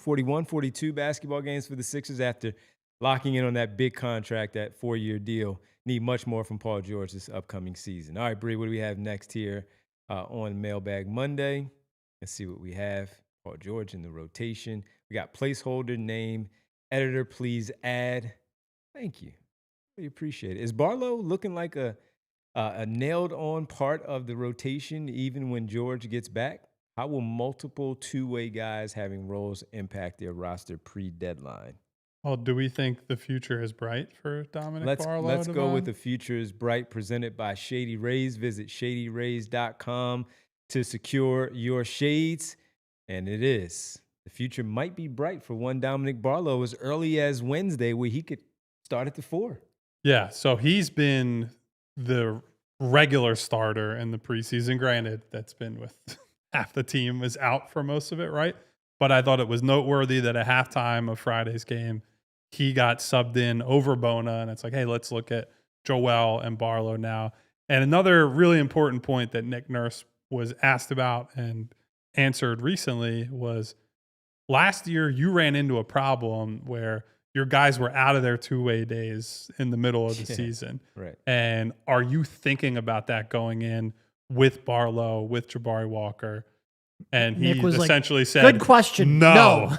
basketball games for the Sixers after locking in on that big contract, that 4-year deal. Need much more from Paul George this upcoming season. All right, Bree, what do we have next here on Mailbag Monday? Let's see what we have. Paul George in the rotation. We got placeholder name. Editor, please add. Thank you. We appreciate it. Is Barlow looking like a nailed-on part of the rotation even when George gets back? How will multiple two-way guys having roles impact their roster pre-deadline? Well, do we think the future is bright for Dominick Barlow? Let's go with Devon? The Future is Bright, presented by Shady Rays. Visit shadyrays.com to secure your shades. And it is. The future might be bright for one Dominick Barlow as early as Wednesday, where he could start at the 4. Yeah, so he's been the regular starter in the preseason. Granted, that's been with half the team was out for most of it, right? But I thought it was noteworthy that at halftime of Friday's game, he got subbed in over Bona, and it's like, hey, let's look at Joel and Barlow now. And another really important point that Nick Nurse was asked about and answered recently was last year you ran into a problem where your guys were out of their two-way days in the middle of the season. Right. And are you thinking about that going in with Barlow, with Jabari Walker? And he Nick was essentially said, good question. No.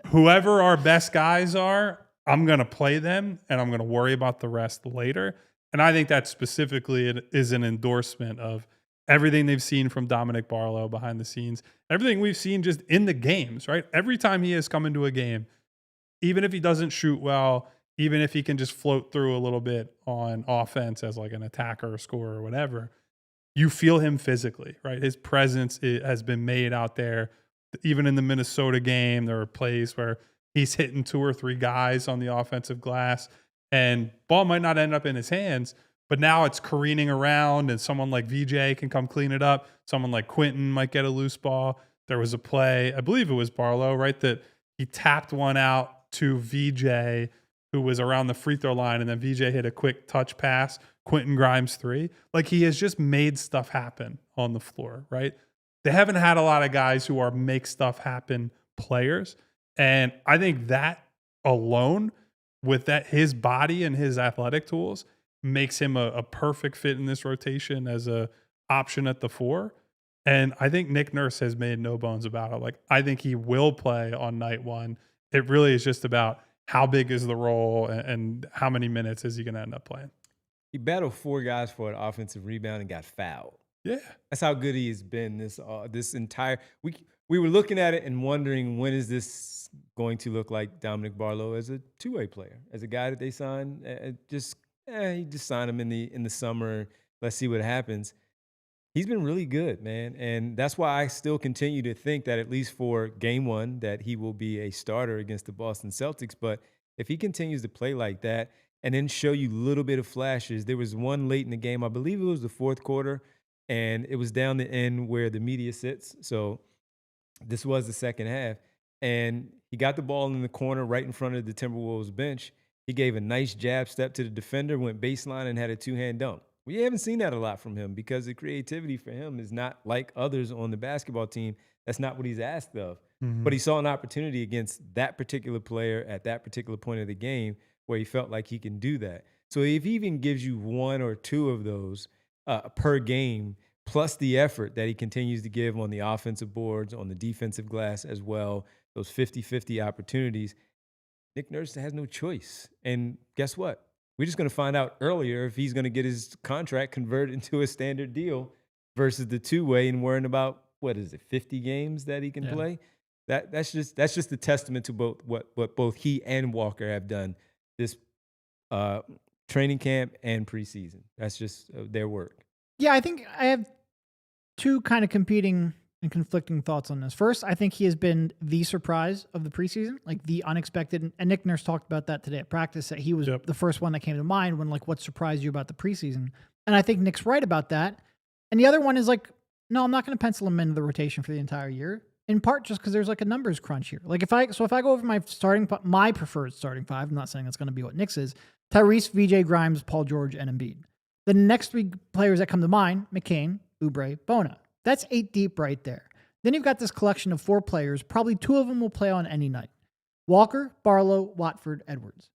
Whoever our best guys are, I'm going to play them and I'm going to worry about the rest later. And I think that specifically is an endorsement of everything they've seen from Dominick Barlow behind the scenes, everything we've seen just in the games, right? Every time he has come into a game, even if he doesn't shoot well, even if he can just float through a little bit on offense as like an attacker or scorer or whatever, you feel him physically, right? His presence has been made out there. Even in the Minnesota game, there were plays where he's hitting 2 or 3 guys on the offensive glass and ball might not end up in his hands, but now it's careening around and someone like VJ can come clean it up. Someone like Quentin might get a loose ball. There was a play, I believe it was Barlow, right? That he tapped one out to VJ who was around the free throw line, and then VJ hit a quick touch pass, Quentin Grimes 3. Like, he has just made stuff happen on the floor, right? They haven't had a lot of guys who are make stuff happen players. And I think that alone, with that, his body and his athletic tools, makes him a perfect fit in this rotation as a option at the 4. And I think Nick Nurse has made no bones about it. Like, I think he will play on night 1. It really is just about how big is the role and how many minutes is he going to end up playing. He battled 4 guys for an offensive rebound and got fouled. Yeah. That's how good he has been this entire week. We were looking at it and wondering, when is this going to look like Dominick Barlow as a two-way player, as a guy that they signed? He just signed him in the summer. Let's see what happens. He's been really good, man. And that's why I still continue to think that, at least for game 1, that he will be a starter against the Boston Celtics. But if he continues to play like that and then show you a little bit of flashes, there was one late in the game, I believe it was the 4th quarter, and it was down the end where the media sits. So this was the second half. And he got the ball in the corner right in front of the Timberwolves bench. He gave a nice jab step to the defender, went baseline, and had a 2-hand dunk. We haven't seen that a lot from him because the creativity for him is not like others on the basketball team. That's not what he's asked of. Mm-hmm. But he saw an opportunity against that particular player at that particular point of the game where he felt like he can do that. So if he even gives you 1 or 2 of those per game, plus the effort that he continues to give on the offensive boards, on the defensive glass as well, those 50-50 opportunities, Nick Nurse has no choice. And guess what? We're just going to find out earlier if he's going to get his contract converted into a standard deal versus the two-way, and worrying about, 50 games that he can play? That's just a testament to both what both he and Walker have done this training camp and preseason. That's just their work. Yeah, I think I have 2 kind of competing and conflicting thoughts on this. First, I think he has been the surprise of the preseason, like the unexpected. And Nick Nurse talked about that today at practice, that he was the first one that came to mind when, like, what surprised you about the preseason? And I think Nick's right about that. And the other one is like, no, I'm not going to pencil him into the rotation for the entire year, in part just because there's like a numbers crunch here. Like, if I go over my preferred starting 5, I'm not saying that's going to be what Nick's is: Tyrese, VJ, Grimes, Paul George, and Embiid. The next 3 players that come to mind: McCain, Oubre, Bona. That's 8 deep right there. Then you've got this collection of 4 players. Probably 2 of them will play on any night: Walker, Barlow, Watford, Edwards.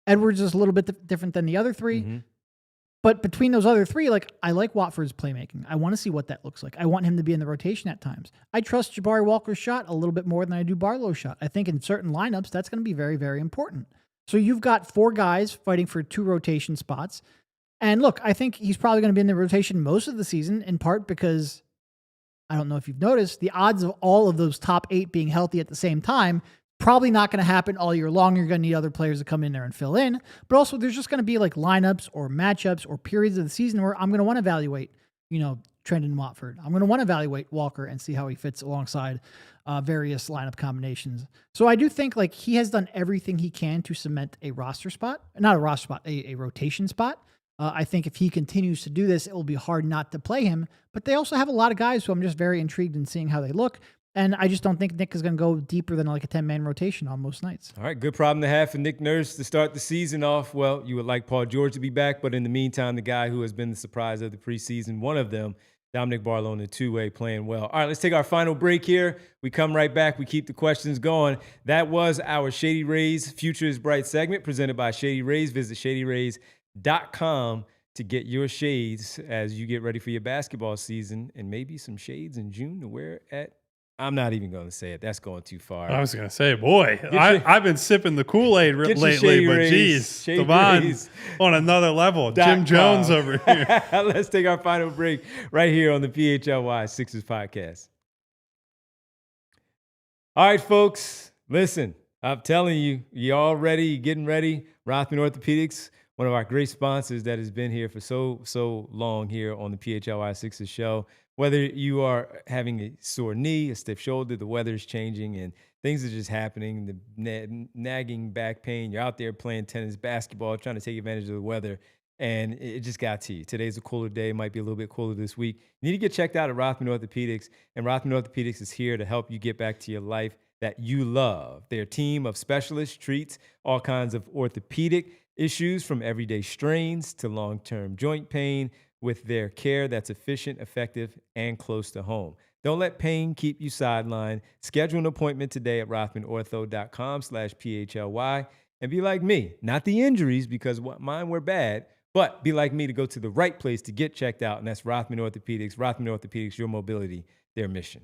Edwards is a little bit different than the other 3. Mm-hmm. But between those other 3, like, I like Watford's playmaking. I want to see what that looks like. I want him to be in the rotation at times. I trust Jabari Walker's shot a little bit more than I do Barlow's shot. I think in certain lineups, that's going to be very, very important. So you've got 4 guys fighting for 2 rotation spots. And look, I think he's probably going to be in the rotation most of the season, in part because I don't know if you've noticed, the odds of all of those top 8 being healthy at the same time, probably not going to happen all year long. You're going to need other players to come in there and fill in. But also, there's just going to be like lineups or matchups or periods of the season where I'm going to want to evaluate, Trendon Watford. I'm going to want to evaluate Walker and see how he fits alongside various lineup combinations. So I do think like he has done everything he can to cement a roster spot, not a roster spot, a rotation spot. I think if he continues to do this, it will be hard not to play him. But they also have a lot of guys who I'm just very intrigued in seeing how they look. And I just don't think Nick is going to go deeper than like a 10-man rotation on most nights. All right, good problem to have for Nick Nurse to start the season off. Well, you would like Paul George to be back, but in the meantime, the guy who has been the surprise of the preseason, one of them, Dominick Barlow in the two-way playing well. All right, let's take our final break here. We come right back. We keep the questions going. That was our Shady Rays Future is Bright segment presented by Shady Rays. Visit shadyrays.com to get your shades as you get ready for your basketball season and maybe some shades in June to wear at I'm not even going to say it. That's going too far. I was going to say, boy, I've been sipping the Kool-Aid lately, but geez, Devon's on another level. Jim Jones over here. Let's take our final break right here on the PHLY Sixers podcast. All right, folks, listen, I'm telling you, you're all ready, you're getting ready. Rothman Orthopedics, one of our great sponsors that has been here for so long here on the PHLY Sixers show. Whether you are having a sore knee, a stiff shoulder, the weather is changing and things are just happening, the nagging back pain, you're out there playing tennis, basketball, trying to take advantage of the weather, and it just got to you. Today's a cooler day, might be a little bit cooler this week. You need to get checked out at Rothman Orthopedics, and Rothman Orthopedics is here to help you get back to your life that you love. Their team of specialists treats all kinds of orthopedic issues from everyday strains to long-term joint pain, with their care that's efficient, effective, and close to home. Don't let pain keep you sidelined. Schedule an appointment today at rothmanortho.com/PHLY and be like me. Not the injuries, because mine were bad, but be like me to go to the right place to get checked out, and that's Rothman Orthopedics. Rothman Orthopedics, your mobility, their mission.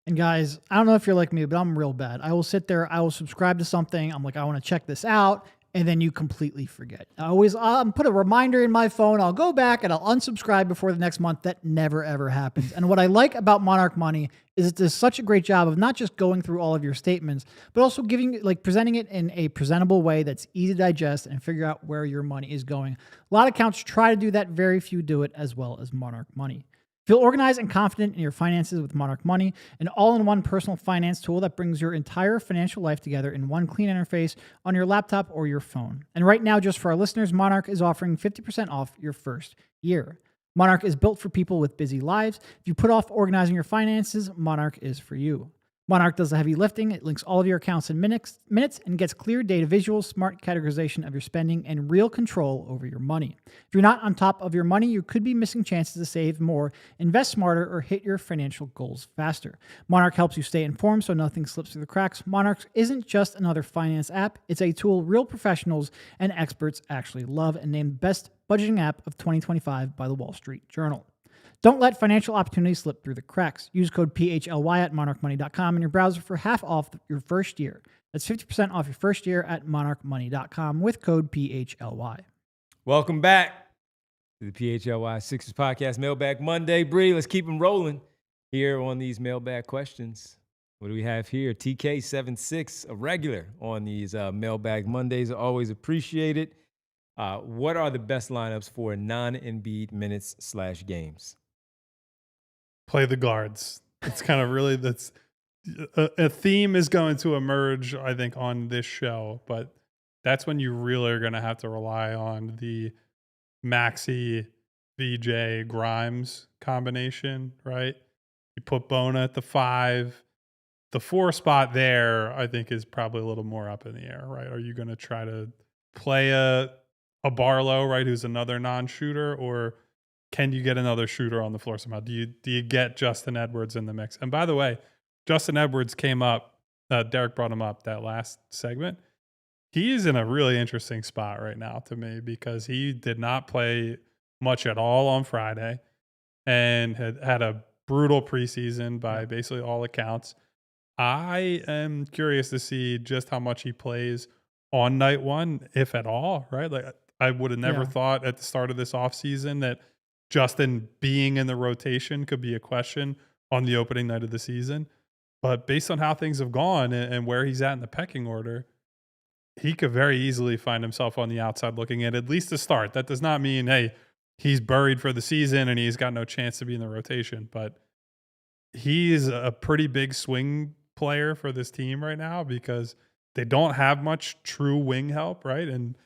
And guys, I don't know if you're like me, but I'm real bad. I will sit there, I will subscribe to something. I'm like, I want to check this out. And then you completely forget. I always put a reminder in my phone. I'll go back and I'll unsubscribe before the next month. That never, ever happens. And what I like about Monarch Money is it does such a great job of not just going through all of your statements, but also presenting it in a presentable way that's easy to digest and figure out where your money is going. A lot of accounts try to do that. Very few do it as well as Monarch Money. Feel organized and confident in your finances with Monarch Money, an all-in-one personal finance tool that brings your entire financial life together in one clean interface on your laptop or your phone. And right now, just for our listeners, Monarch is offering 50% off your first year. Monarch is built for people with busy lives. If you put off organizing your finances, Monarch is for you. Monarch does the heavy lifting. It links all of your accounts in minutes and gets clear data visuals, smart categorization of your spending, and real control over your money. If you're not on top of your money, you could be missing chances to save more, invest smarter, or hit your financial goals faster. Monarch helps you stay informed so nothing slips through the cracks. Monarch isn't just another finance app. It's a tool real professionals and experts actually love, and named best budgeting app of 2025 by the Wall Street Journal. Don't let financial opportunities slip through the cracks. Use code PHLY at monarchmoney.com in your browser for half off your first year. That's 50% off your first year at monarchmoney.com with code PHLY. Welcome back to the PHLY Sixers podcast, Mailbag Monday. Bree, let's keep them rolling here on these mailbag questions. What do we have here? TK76, a regular on these Mailbag Mondays. I always appreciate it. What are the best lineups for non-Embiid minutes/games? Play the guards. It's kind of really that's a theme is going to emerge, I think, on this show, but that's when you really are going to have to rely on the Maxey, VJ, Grimes combination, right? You put Bona at the 5. The 4 spot there, I think, is probably a little more up in the air, right? Are you going to try to play a Barlow, right, who's another non-shooter, or can you get another shooter on the floor somehow? Do you get Justin Edwards in the mix? And by the way, Justin Edwards came up, Derek brought him up that last segment. He's in a really interesting spot right now to me because he did not play much at all on Friday and had a brutal preseason by basically all accounts. I am curious to see just how much he plays on night one, if at all, right? Like I would have never thought at the start of this offseason that Justin being in the rotation could be a question on the opening night of the season. But based on how things have gone and where he's at in the pecking order, he could very easily find himself on the outside looking at least a start. That does not mean, hey, he's buried for the season and he's got no chance to be in the rotation. But he is a pretty big swing player for this team right now because they don't have much true wing help, right? And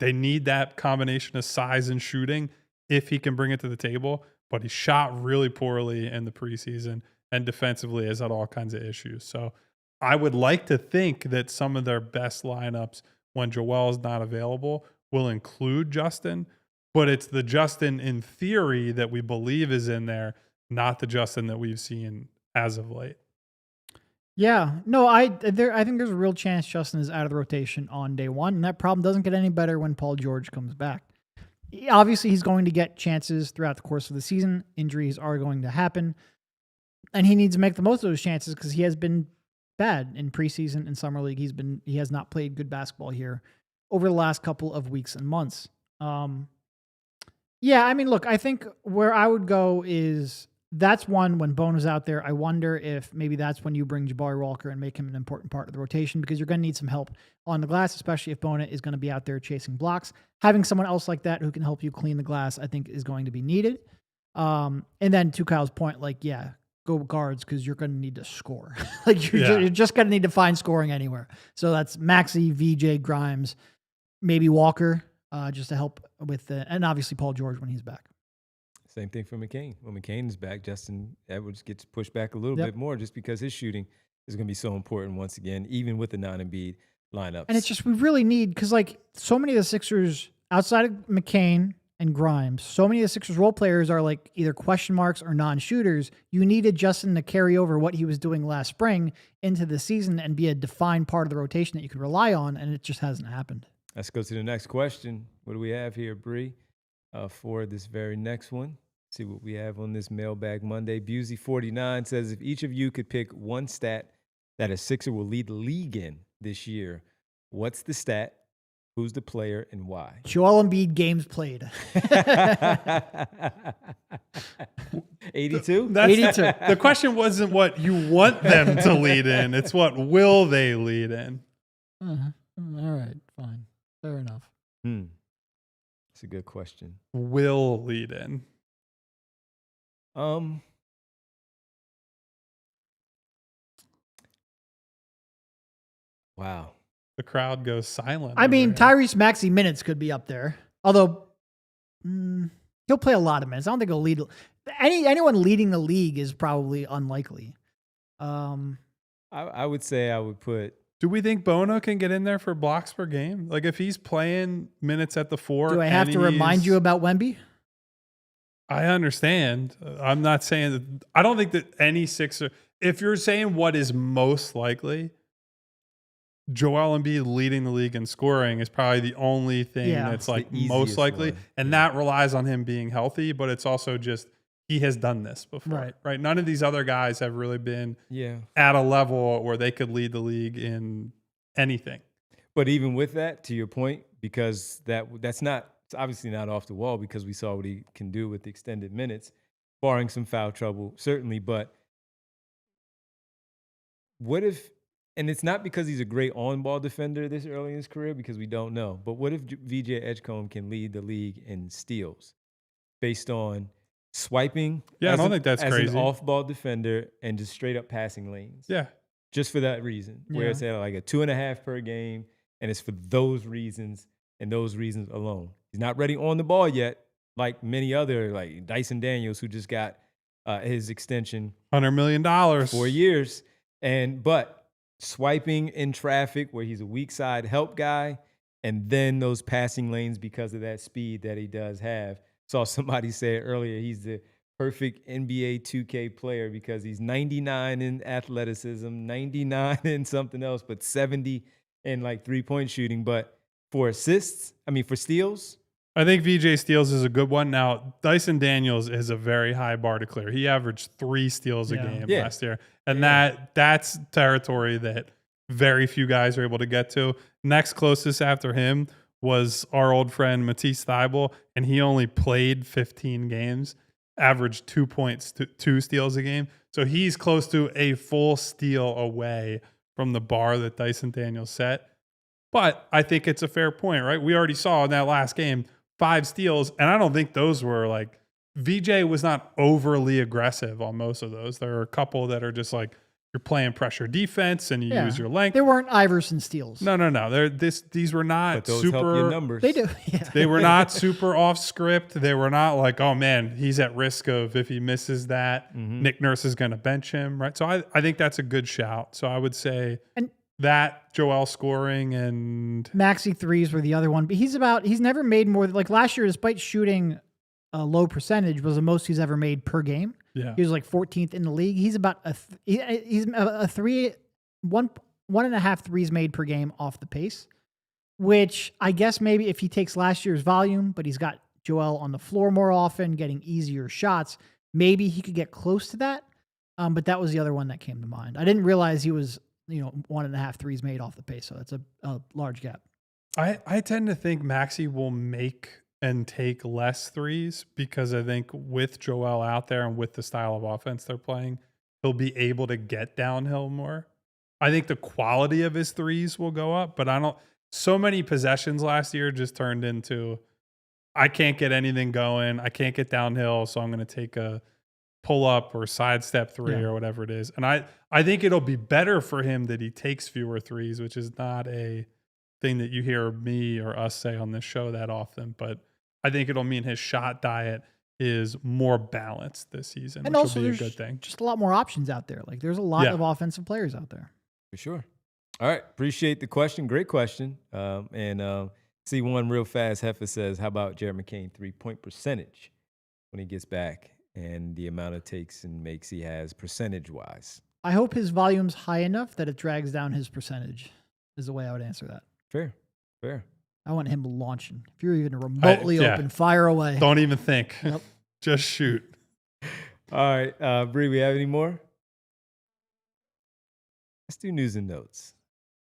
they need that combination of size and shooting if he can bring it to the table. But he shot really poorly in the preseason and defensively has had all kinds of issues. So I would like to think that some of their best lineups when Joel is not available will include Justin, but it's the Justin in theory that we believe is in there, not the Justin that we've seen as of late. Yeah, no, I think there's a real chance Justin is out of the rotation on day one, and that problem doesn't get any better when Paul George comes back. Obviously, he's going to get chances throughout the course of the season. Injuries are going to happen, and he needs to make the most of those chances because he has been bad in preseason and summer league. He has not played good basketball here over the last couple of weeks and months. Yeah, I mean, look, I think where I would go is that's one when Bona's out there. I wonder if maybe that's when you bring Jabari Walker and make him an important part of the rotation because you're going to need some help on the glass, especially if Bona is going to be out there chasing blocks. Having someone else like that who can help you clean the glass, I think, is going to be needed. And then to Kyle's point, like, yeah, go guards because you're going to need to score. You're just going to need to find scoring anywhere. So that's Maxey, VJ, Grimes, maybe Walker, just to help with and obviously Paul George when he's back. Same thing for McCain. When McCain is back, Justin Edwards gets pushed back a little bit more just because his shooting is going to be so important once again, even with the non-Embiid lineups. And it's just we really need because like so many of the Sixers outside of McCain and Grimes, so many of the Sixers role players are like either question marks or non-shooters. You needed Justin to carry over what he was doing last spring into the season and be a defined part of the rotation that you could rely on, and it just hasn't happened. Let's go to the next question. What do we have here, Bree, for this very next one? See what we have on this Mailbag Monday. Busey49 says, if each of you could pick one stat that a Sixer will lead the league in this year, what's the stat? Who's the player and why? Joel Embiid games played. 82? 82. The question wasn't what you want them to lead in. It's what will they lead in. All right, fine. Fair enough. That's a good question. Will lead in. Wow. The crowd goes silent. I mean, Tyrese Maxey minutes could be up there, although he'll play a lot of minutes. I don't think he'll lead. Anyone leading the league is probably unlikely. I would say I would put. Do we think Bona can get in there for blocks per game? Like if he's playing minutes at the 4. Do I have to remind you about Wemby? I understand. I'm not saying that. I don't think that any Sixer. If you're saying what is most likely, Joel Embiid leading the league in scoring is probably the only thing that's like most likely. One. And that relies on him being healthy, but it's also just he has done this before. Right? None of these other guys have really been at a level where they could lead the league in anything. But even with that, to your point, because that's not, it's obviously not off the wall because we saw what he can do with the extended minutes, barring some foul trouble, certainly. But what if, and it's not because he's a great on-ball defender this early in his career because we don't know, but what if VJ Edgecombe can lead the league in steals based on swiping I don't think that's as crazy. An off-ball defender and just straight-up passing lanes? Yeah. Just for that reason, where it's at like a 2.5 per game, and it's for those reasons and those reasons alone. He's not ready on the ball yet, like many other, like Dyson Daniels, who just got his extension. $100 million. 4 years. But swiping in traffic where he's a weak side help guy, and then those passing lanes because of that speed that he does have. Saw somebody say it earlier, he's the perfect NBA 2K player because he's 99 in athleticism, 99 in something else, but 70 in like three-point shooting. But for assists, for steals, I think VJ steals is a good one. Now, Dyson Daniels is a very high bar to clear. He averaged 3 steals a game last year. And that's territory that very few guys are able to get to. Next closest after him was our old friend Matisse Thybulle, and he only played 15 games, averaged 2 points, 2 steals a game. So he's close to a full steal away from the bar that Dyson Daniels set. But I think it's a fair point, right? We already saw in that last game 5 steals, and I don't think those were like VJ was not overly aggressive on most of those. There are a couple that are just like you're playing pressure defense and you use your length. They weren't Iverson steals. No. These were not But those super help your numbers. They do. Yeah. They were not super off script. They were not like, oh man, he's at risk of if he misses that, Nick Nurse is going to bench him, right? So I think that's a good shout. So I would say that Joel scoring and Maxey threes were the other one, but he's never made more like last year, despite shooting a low percentage, was the most he's ever made per game. Yeah. He was like 14th in the league. He's about one and a half threes made per game off the pace, which I guess maybe if he takes last year's volume, but he's got Joel on the floor more often, getting easier shots, maybe he could get close to that. But that was the other one that came to mind. I didn't realize he was, 1.5 threes made off the pace. So that's a large gap. I tend to think Maxey will make and take less threes because I think with Joel out there and with the style of offense they're playing, he'll be able to get downhill more. I think the quality of his threes will go up, but so many possessions last year just turned into, I can't get anything going. I can't get downhill. So I'm going to take a pull up or sidestep three or whatever it is. And I think it'll be better for him that he takes fewer threes, which is not a thing that you hear me or us say on this show that often, but I think it'll mean his shot diet is more balanced this season, And which also, will be a there's good thing. just a lot more options out there. Like there's a lot of offensive players out there. For sure. All right. Appreciate the question. Great question. See one real fast. Heffa says, how about Jared McCain 3-point percentage when he gets back and the amount of takes and makes he has percentage-wise? I hope his volume's high enough that it drags down his percentage is the way I would answer that. Fair. I want him launching. If you're even remotely open, fire away. Don't even think. Yep. Just shoot. All right. Bree, we have any more? Let's do news and notes.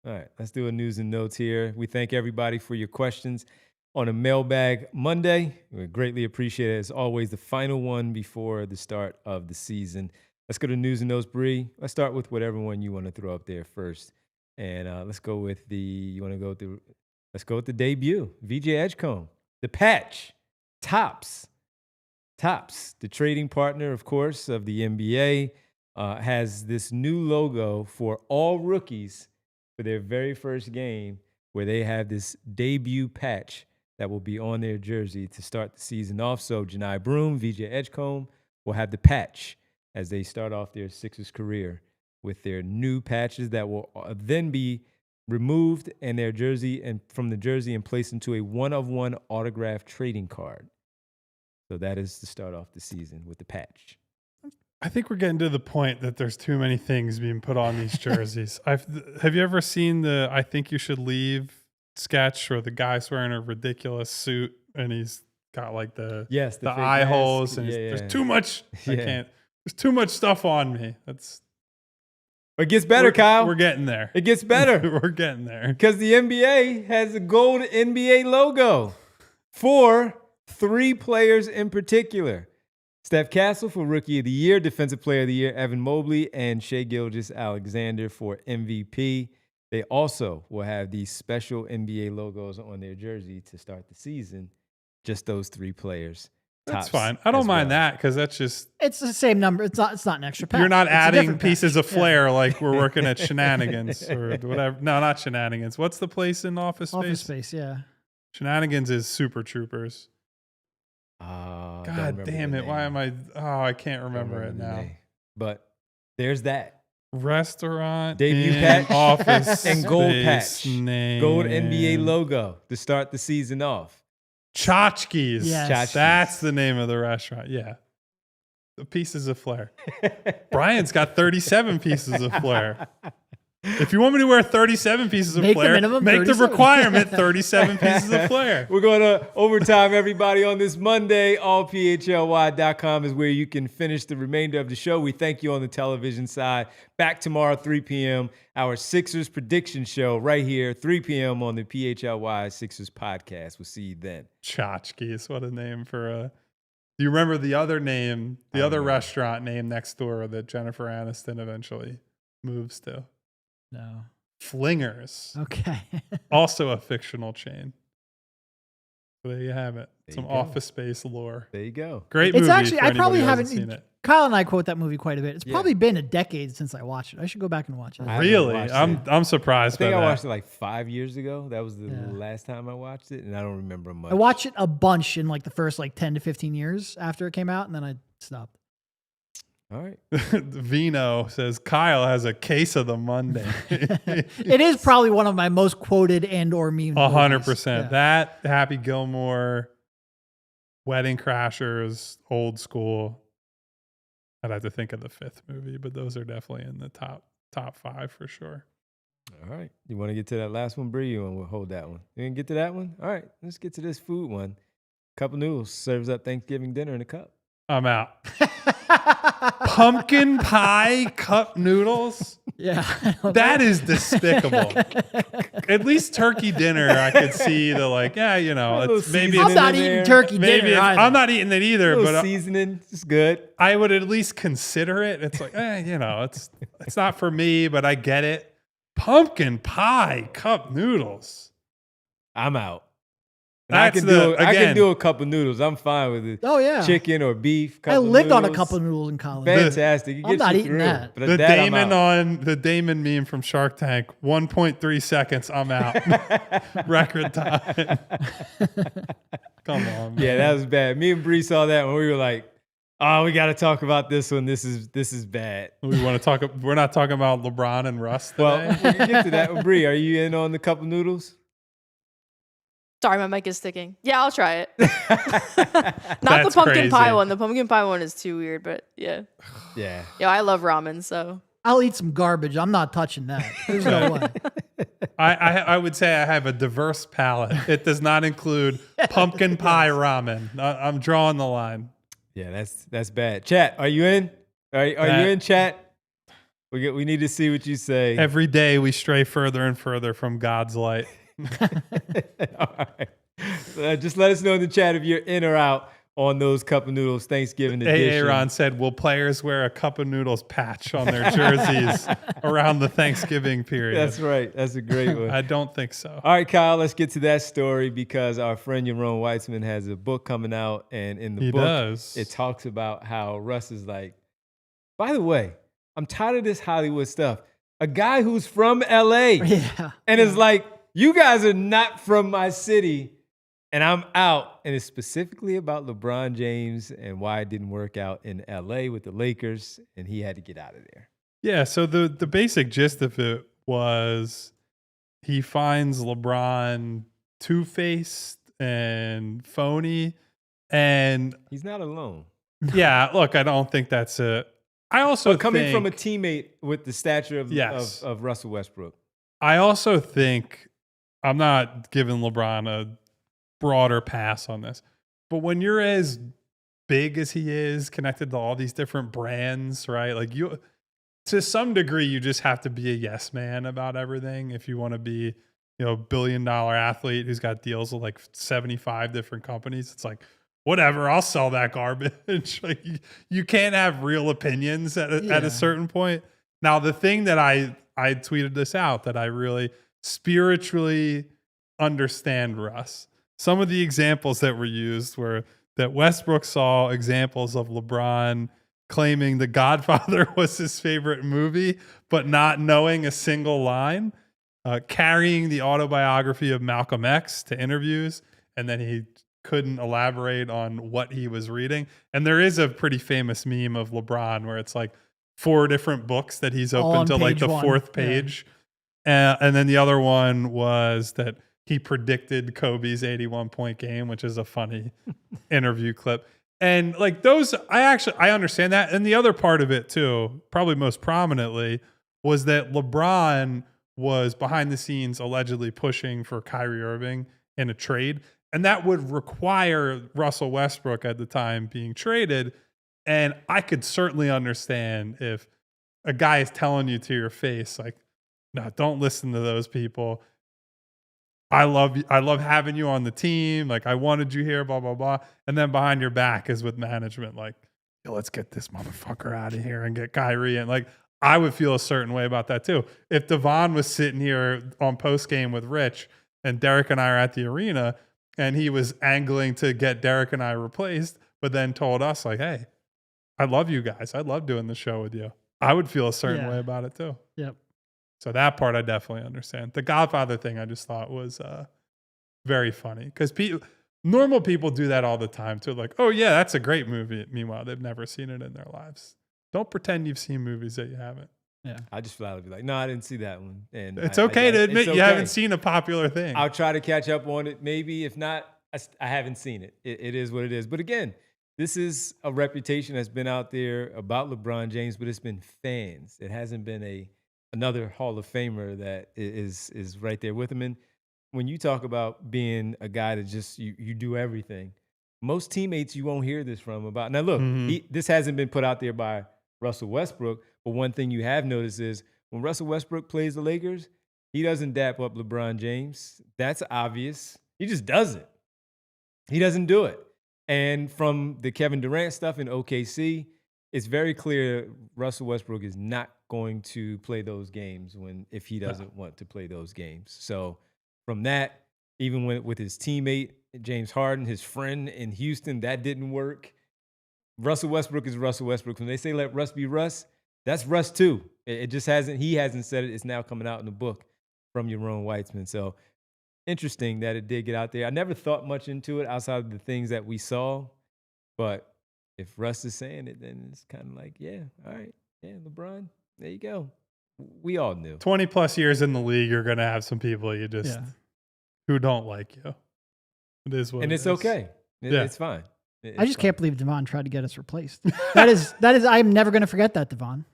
All right. Let's do a news and notes here. We thank everybody for your questions on a Mailbag Monday. We greatly appreciate it. As always, the final one before the start of the season. Let's go to news and notes, Bree. Let's start with whatever one you want to throw up there first. And let's go with let's go with the debut, VJ Edgecombe, the patch, Tops, the trading partner, of course, of the NBA, has this new logo for all rookies for their very first game where they have this debut patch that will be on their jersey to start the season off. So Janai Broom, VJ Edgecombe will have the patch as they start off their Sixers career with their new patches that will then be removed and their jersey and from the jersey and placed into a one-of-one autograph trading card. So that is to start off the season with the patch. I think we're getting to the point that there's too many things being put on these jerseys. Have you ever seen the I Think You Should Leave sketch where the guy's wearing a ridiculous suit and he's got like the eye mask. holes and there's too much. There's too much stuff on me. It gets better, Kyle. We're getting there. It gets better. We're getting there. Because the NBA has a gold NBA logo for 3 players in particular. Steph Castle for Rookie of the Year, Defensive Player of the Year, Evan Mobley, and Shai Gilgeous-Alexander for MVP. They also will have these special NBA logos on their jersey to start the season. Just those 3 players. That's fine. I don't mind that because that's just... It's the same number. It's not an extra patch. You're not It's a adding different pieces patch. of flair like we're working at Shenanigans or whatever. No, not Shenanigans. What's the place in Office Space? Office Space, yeah. Shenanigans is Super Troopers. God damn it. Why am I... Oh, I can't remember it now. But there's that. Restaurant, debut patch, Office and gold Space patch. Name. Gold NBA logo to start the season off. Tchotchkes. Yes. Tchotchkes. That's the name of the restaurant. Yeah. The pieces of flair. Brian's got 37 pieces of flair. If you want me to wear 37 pieces of Make the flair, minimum make the 37. requirement 37 pieces of flair. We're going to overtime, everybody, on this Monday. AllPHLY.com is where you can finish the remainder of the show. We thank you on the television side. Back tomorrow, 3 p.m., our Sixers prediction show right here, 3 p.m. on the PHLY Sixers podcast. We'll see you then. Tchotchkes. What a name for a Do you remember the other name, I the other remember. restaurant name next door that Jennifer Aniston eventually moves to? No. Flingers. Okay. Also a fictional chain. So there you have it. There Some you go. Office Space lore. There you go. Great It's movie actually, for I anybody probably who haven't hasn't seen it. Kyle and I quote that movie quite a bit. It's Yeah. probably been a decade since I watched it. I should go back and watch it. I haven't Really? watched I'm it. I'm I surprised by think I that. watched it like 5 years ago. That was the Yeah. last time I watched it, and I don't remember much. I watched it a bunch in like the first like 10 to 15 years after it came out, and then I stopped. All right. Vino says Kyle has a case of the Monday. It is probably one of my most quoted and or memed. 100%. Yeah. That, Happy Gilmore, Wedding Crashers, Old School. I'd have to think of the fifth movie, but those are definitely in the top 5 for sure. All right. You want to get to that last one, Bree? You want to hold that one? You want to get to that one? All right. Let's get to this food one. Cup of noodles serves up Thanksgiving dinner in a cup. I'm out. Pumpkin pie cup noodles? Yeah. That is despicable. At least turkey dinner, I could see the like, yeah, you know, A little it's maybe seasoning I'm not in eating there. turkey maybe dinner either. I'm not eating it A either, little but seasoning. It's good. I would at least consider it. It's like, you know, it's not for me, but I get it. Pumpkin pie cup noodles. I'm out. And I That's can do a cup of noodles. I'm fine with it. Oh yeah. Chicken or beef. I lived on a cup of noodles in college. Fantastic. It I'm gets not you eating through. that. But The that, I'm Damon out. the Damon meme from Shark Tank, 1.3 seconds, I'm out. Record time. Come on, man. Yeah, that was bad. Me and Bree saw that when we were like, "Oh, we got to talk about this one. This is bad." We want to talk. We're not talking about LeBron and Russ today. Well, we can get to that. Bree, are you in on the cup of noodles? Sorry, my mic is sticking. Yeah, I'll try it. Not the That's pumpkin pie crazy. one. The pumpkin pie one is too weird, but yeah. Yeah. Yeah, I love ramen, so. I'll eat some garbage. I'm not touching that. There's no way. I would say I have a diverse palate. It does not include pumpkin pie ramen. I'm drawing the line. Yeah, that's bad. Chat, are you in? Are you in, chat? We need to see what you say. Every day we stray further and further from God's light. All right. Just let us know in the chat if you're in or out on those cup of noodles Thanksgiving edition. Aaron said, will players wear a cup of noodles patch on their jerseys around the Thanksgiving period? That's right. That's a great one. I don't think so. All right, Kyle, let's get to that story because our friend Yaron Weitzman has a book coming out, and in the He book, does. it talks about how Russ is like, by the way, I'm tired of this Hollywood stuff. A guy who's from LA Yeah. and is like, you guys are not from my city, and I'm out. And it's specifically about LeBron James and why it didn't work out in LA with the Lakers, and he had to get out of there. Yeah, so the basic gist of it was he finds LeBron two-faced and phony. And He's not alone. yeah, look, I don't think that's it. I also But coming think, from a teammate with the stature of, Yes. of Russell Westbrook. I also think I'm not giving LeBron a broader pass on this, but when you're as big as he is, connected to all these different brands, right? Like you, to some degree, you just have to be a yes man about everything if you want to be, you know, $1 billion athlete who's got deals with like 75 different companies. It's like, whatever, I'll sell that garbage. Like you can't have real opinions at Yeah. a certain point. Now, the thing that I tweeted this out that I really spiritually understand Russ. Some of the examples that were used were that Westbrook saw examples of LeBron claiming The Godfather was his favorite movie, but not knowing a single line, carrying the autobiography of Malcolm X to interviews, and then he couldn't elaborate on what he was reading. And there is a pretty famous meme of LeBron where it's like 4 different books that he's All open on to like page the 1. 4th Yeah. page. And then the other one was that he predicted Kobe's 81-point game, which is a funny interview clip. And like those, I understand that. And the other part of it too, probably most prominently, was that LeBron was behind the scenes allegedly pushing for Kyrie Irving in a trade. And that would require Russell Westbrook at the time being traded. And I could certainly understand if a guy is telling you to your face, like, no, don't listen to those people. I love having you on the team. Like, I wanted you here, blah, blah, blah. And then behind your back is with management, like, yo, let's get this motherfucker out of here and get Kyrie in. Like, I would feel a certain way about that too. If Devon was sitting here on post game with Rich and Derek and I are at the arena and he was angling to get Derek and I replaced, but then told us, like, hey, I love you guys. I love doing the show with you. I would feel a certain way about it too. Yep. So that part I definitely understand. The Godfather thing I just thought was very funny because normal people do that all the time too. Like, oh yeah, that's a great movie. Meanwhile, they've never seen it in their lives. Don't pretend you've seen movies that you haven't. Yeah. I just flatly be like, no, I didn't see that one. And it's okay to admit you haven't seen a popular thing. I'll try to catch up on it. Maybe if not, I haven't seen it. It is what it is. But again, this is a reputation that's been out there about LeBron James, but it's been fans. It hasn't been another Hall of Famer that is right there with him. And when you talk about being a guy that just you do everything, most teammates you won't hear this from about. Now look, this hasn't been put out there by Russell Westbrook, but one thing you have noticed is when Russell Westbrook plays the Lakers, he doesn't dap up LeBron James. That's obvious. He just doesn't. He doesn't do it. And from the Kevin Durant stuff in OKC, it's very clear Russell Westbrook is not going to play those games if he doesn't want to play those games. So from that, even with his teammate, James Harden, his friend in Houston, that didn't work. Russell Westbrook is Russell Westbrook. When they say let Russ be Russ, that's Russ too. It just he hasn't said it. It's now coming out in the book from Yaron Weitzman. So interesting that it did get out there. I never thought much into it outside of the things that we saw. But if Russ is saying it, then it's kind of like, yeah, all right. Yeah, LeBron, there you go. We all knew. 20 plus years in the league, you're going to have some people who don't like you. It is what and it it's is. okay. It's fine. I just can't believe Devon tried to get us replaced. That is, I'm never going to forget that, Devon.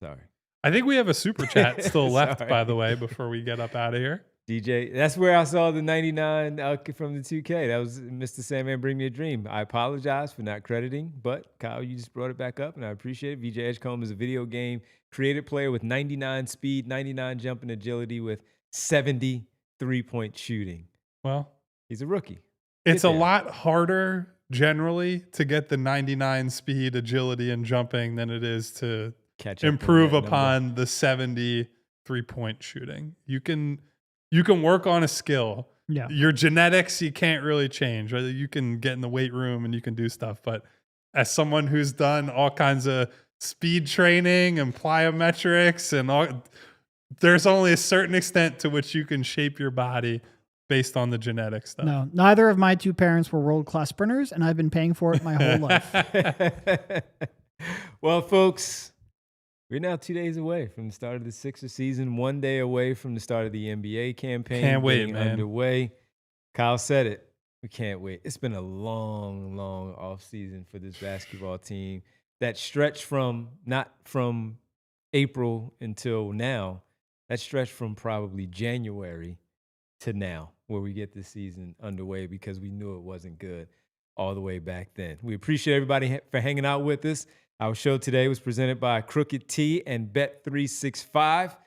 Sorry. I think we have a super chat still left, Sorry. by the way, before we get up out of here. DJ, that's where I saw the 99 from the 2K. That was Mr. Sandman Bring Me a Dream. I apologize for not crediting, but Kyle, you just brought it back up, and I appreciate it. VJ Edgecombe is a video game created player with 99 speed, 99 jumping agility with 70 3-point shooting. Well, he's a rookie. It's a lot harder generally to get the 99 speed, agility, and jumping than it is to improve upon the 70 3-point shooting. You can work on a skill. Yeah. Your genetics, you can't really change. Right? You can get in the weight room and you can do stuff. But as someone who's done all kinds of speed training and plyometrics and all, there's only a certain extent to which you can shape your body based on the genetic stuff. No, neither of my two parents were world-class sprinters, and I've been paying for it my whole life. Well, folks, we're now 2 days away from the start of the Sixers season, 1 day away from the start of the NBA campaign. Can't wait, man. Underway. Kyle said it. We can't wait. It's been a long, long offseason for this basketball team. That stretch not from April until now, that stretch from probably January to now, where we get this season underway because we knew it wasn't good all the way back then. We appreciate everybody for hanging out with us. Our show today was presented by Crooked T and Bet365.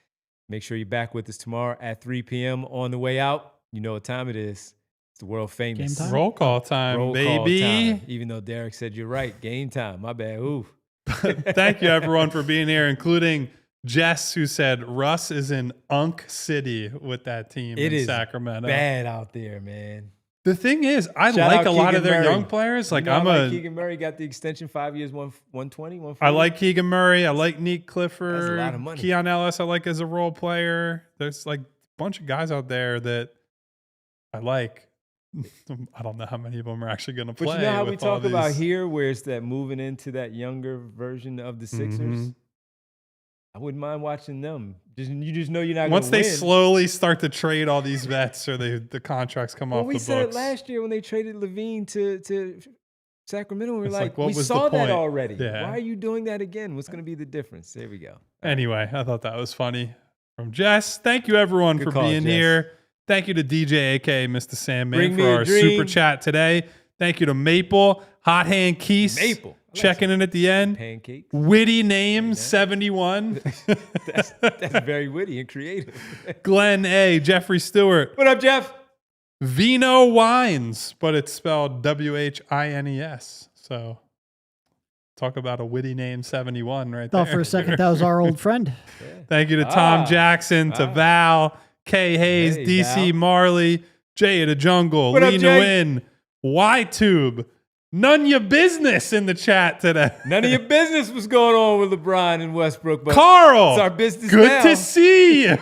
Make sure you're back with us tomorrow at 3 p.m. on the way out. You know what time it is. It's the world famous Game time? Roll call time, Roll baby. call time. Even though Derek said you're right. Game time. My bad. Ooh. Thank you, everyone, for being here, including Jess, who said Russ is in Unk City with that team in Sacramento. Bad out there, man. The thing is, I Shout like out a lot of Keegan their Murray. young players. Like Keegan Murray got the extension, 5 years, 120, 140. I like Keegan Murray. I like Neek Clifford. That's a lot of money. Keon Ellis, I like as a role player. There's like a bunch of guys out there that I like. I don't know how many of them are actually going to play. But you know how we with all talk about these- here, where it's that moving into that younger version of the Sixers? I wouldn't mind watching them. You just know you're not going to win. Once they slowly start to trade all these vets or the contracts come off the books. We said it last year when they traded Levine to Sacramento. We were It's like, like, what we was the saw that point? already. Yeah. Why are you doing that again? What's going to be the difference? There we go. Anyway, I thought that was funny from Jess. Thank you, everyone, Good for call, being Jess. here. Thank you to DJ, a.k.a. Mr. Sandman, Bring me for a our dream. super chat today. Thank you to Maple, Hot Hand Keese, Maple. checking in at the end. Pancakes. Witty name 71. That's very witty and creative. Glenn A. Jeffrey Stewart. What up, Jeff? Vino Wines, but it's spelled Whines. So talk about a witty name, 71 right there. Thought for a second that was our old friend. Thank you to Tom Jackson, to Val, K Hayes, Hey, DC Val. Marley, Jay of the Jungle, What up, Lena Jay? Win, Y-Tube. None your business in the chat today. None of your business was going on with LeBron and Westbrook, but Carl, it's our business good now. to see you.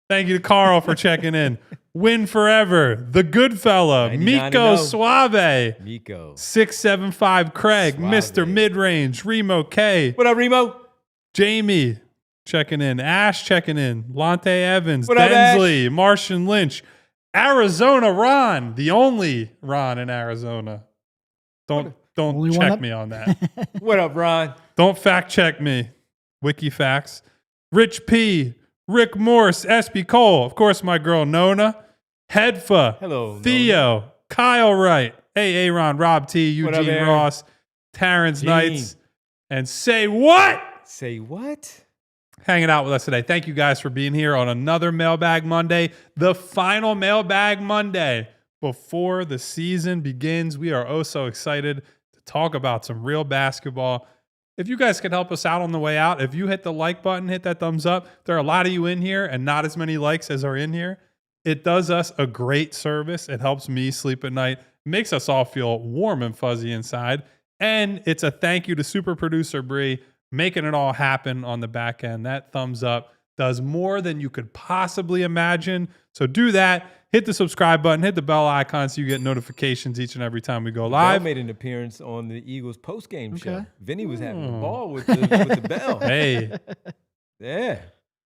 Thank you to Carl for checking in. Win Forever, The Good Fella, 99 Miko and 0. Suave, Miko. 675 Craig, Suave. Mr. Midrange, Remo K, What up, Remo? Jamie checking in, Ash checking in, Lonte Evans, What up, Ash? Densley, Martian Lynch, Arizona Ron, the only Ron in Arizona. Don't Only one check up? me on that. What up, Ron? Don't fact check me. WikiFacts. Rich P, Rick Morse, SB Cole, of course, my girl Nona, Hedfa, Hello, Theo, Kyle Wright, Aaron, Rob T, What up, Eugene Aaron? Ross, Terrence Gene. Knights, and Say What? Say what? Hanging out with us today. Thank you guys for being here on another Mailbag Monday, the final Mailbag Monday before the season begins. We are oh so excited to talk about some real basketball. If you guys could help us out on the way out, if you hit the like button, hit that thumbs up. There are a lot of you in here and not as many likes as are in here. It does us a great service. It helps me sleep at night, makes us all feel warm and fuzzy inside. And it's a thank you to super producer Bree, making it all happen on the back end. That thumbs up does more than you could possibly imagine. So do that. Hit the subscribe button, hit the bell icon so you get notifications each and every time we go Bell live. made an appearance on the Eagles post-game show. Okay. Vinny was having the ball with the bell. Hey, Yeah.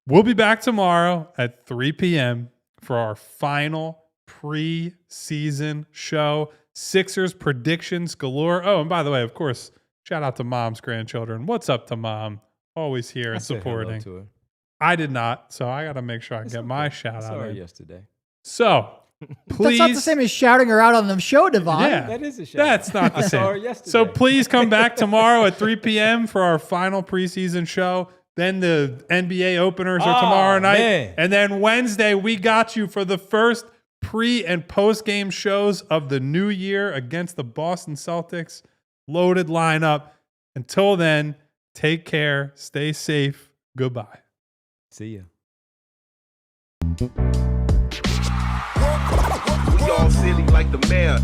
we'll be back tomorrow at 3 p.m. for our final preseason show. Sixers predictions galore. Oh, and by the way, of course, shout out to Mom's grandchildren. What's up to Mom? Always here I and said hello supporting. to her. I did not, so I got to make sure I It's get okay. my shout I saw out her in. yesterday. So, please. That's not the same as shouting her out on the show, Devon. Yeah. That is a shout. That's not the I saw her same. yesterday. So please come back tomorrow at 3 p.m. for our final preseason show. Then the NBA openers are tomorrow night. Man. And then Wednesday, we got you for the first pre- and post-game shows of the new year against the Boston Celtics. Loaded lineup. Until then, take care. Stay safe. Goodbye. See ya. We all silly like the mayor.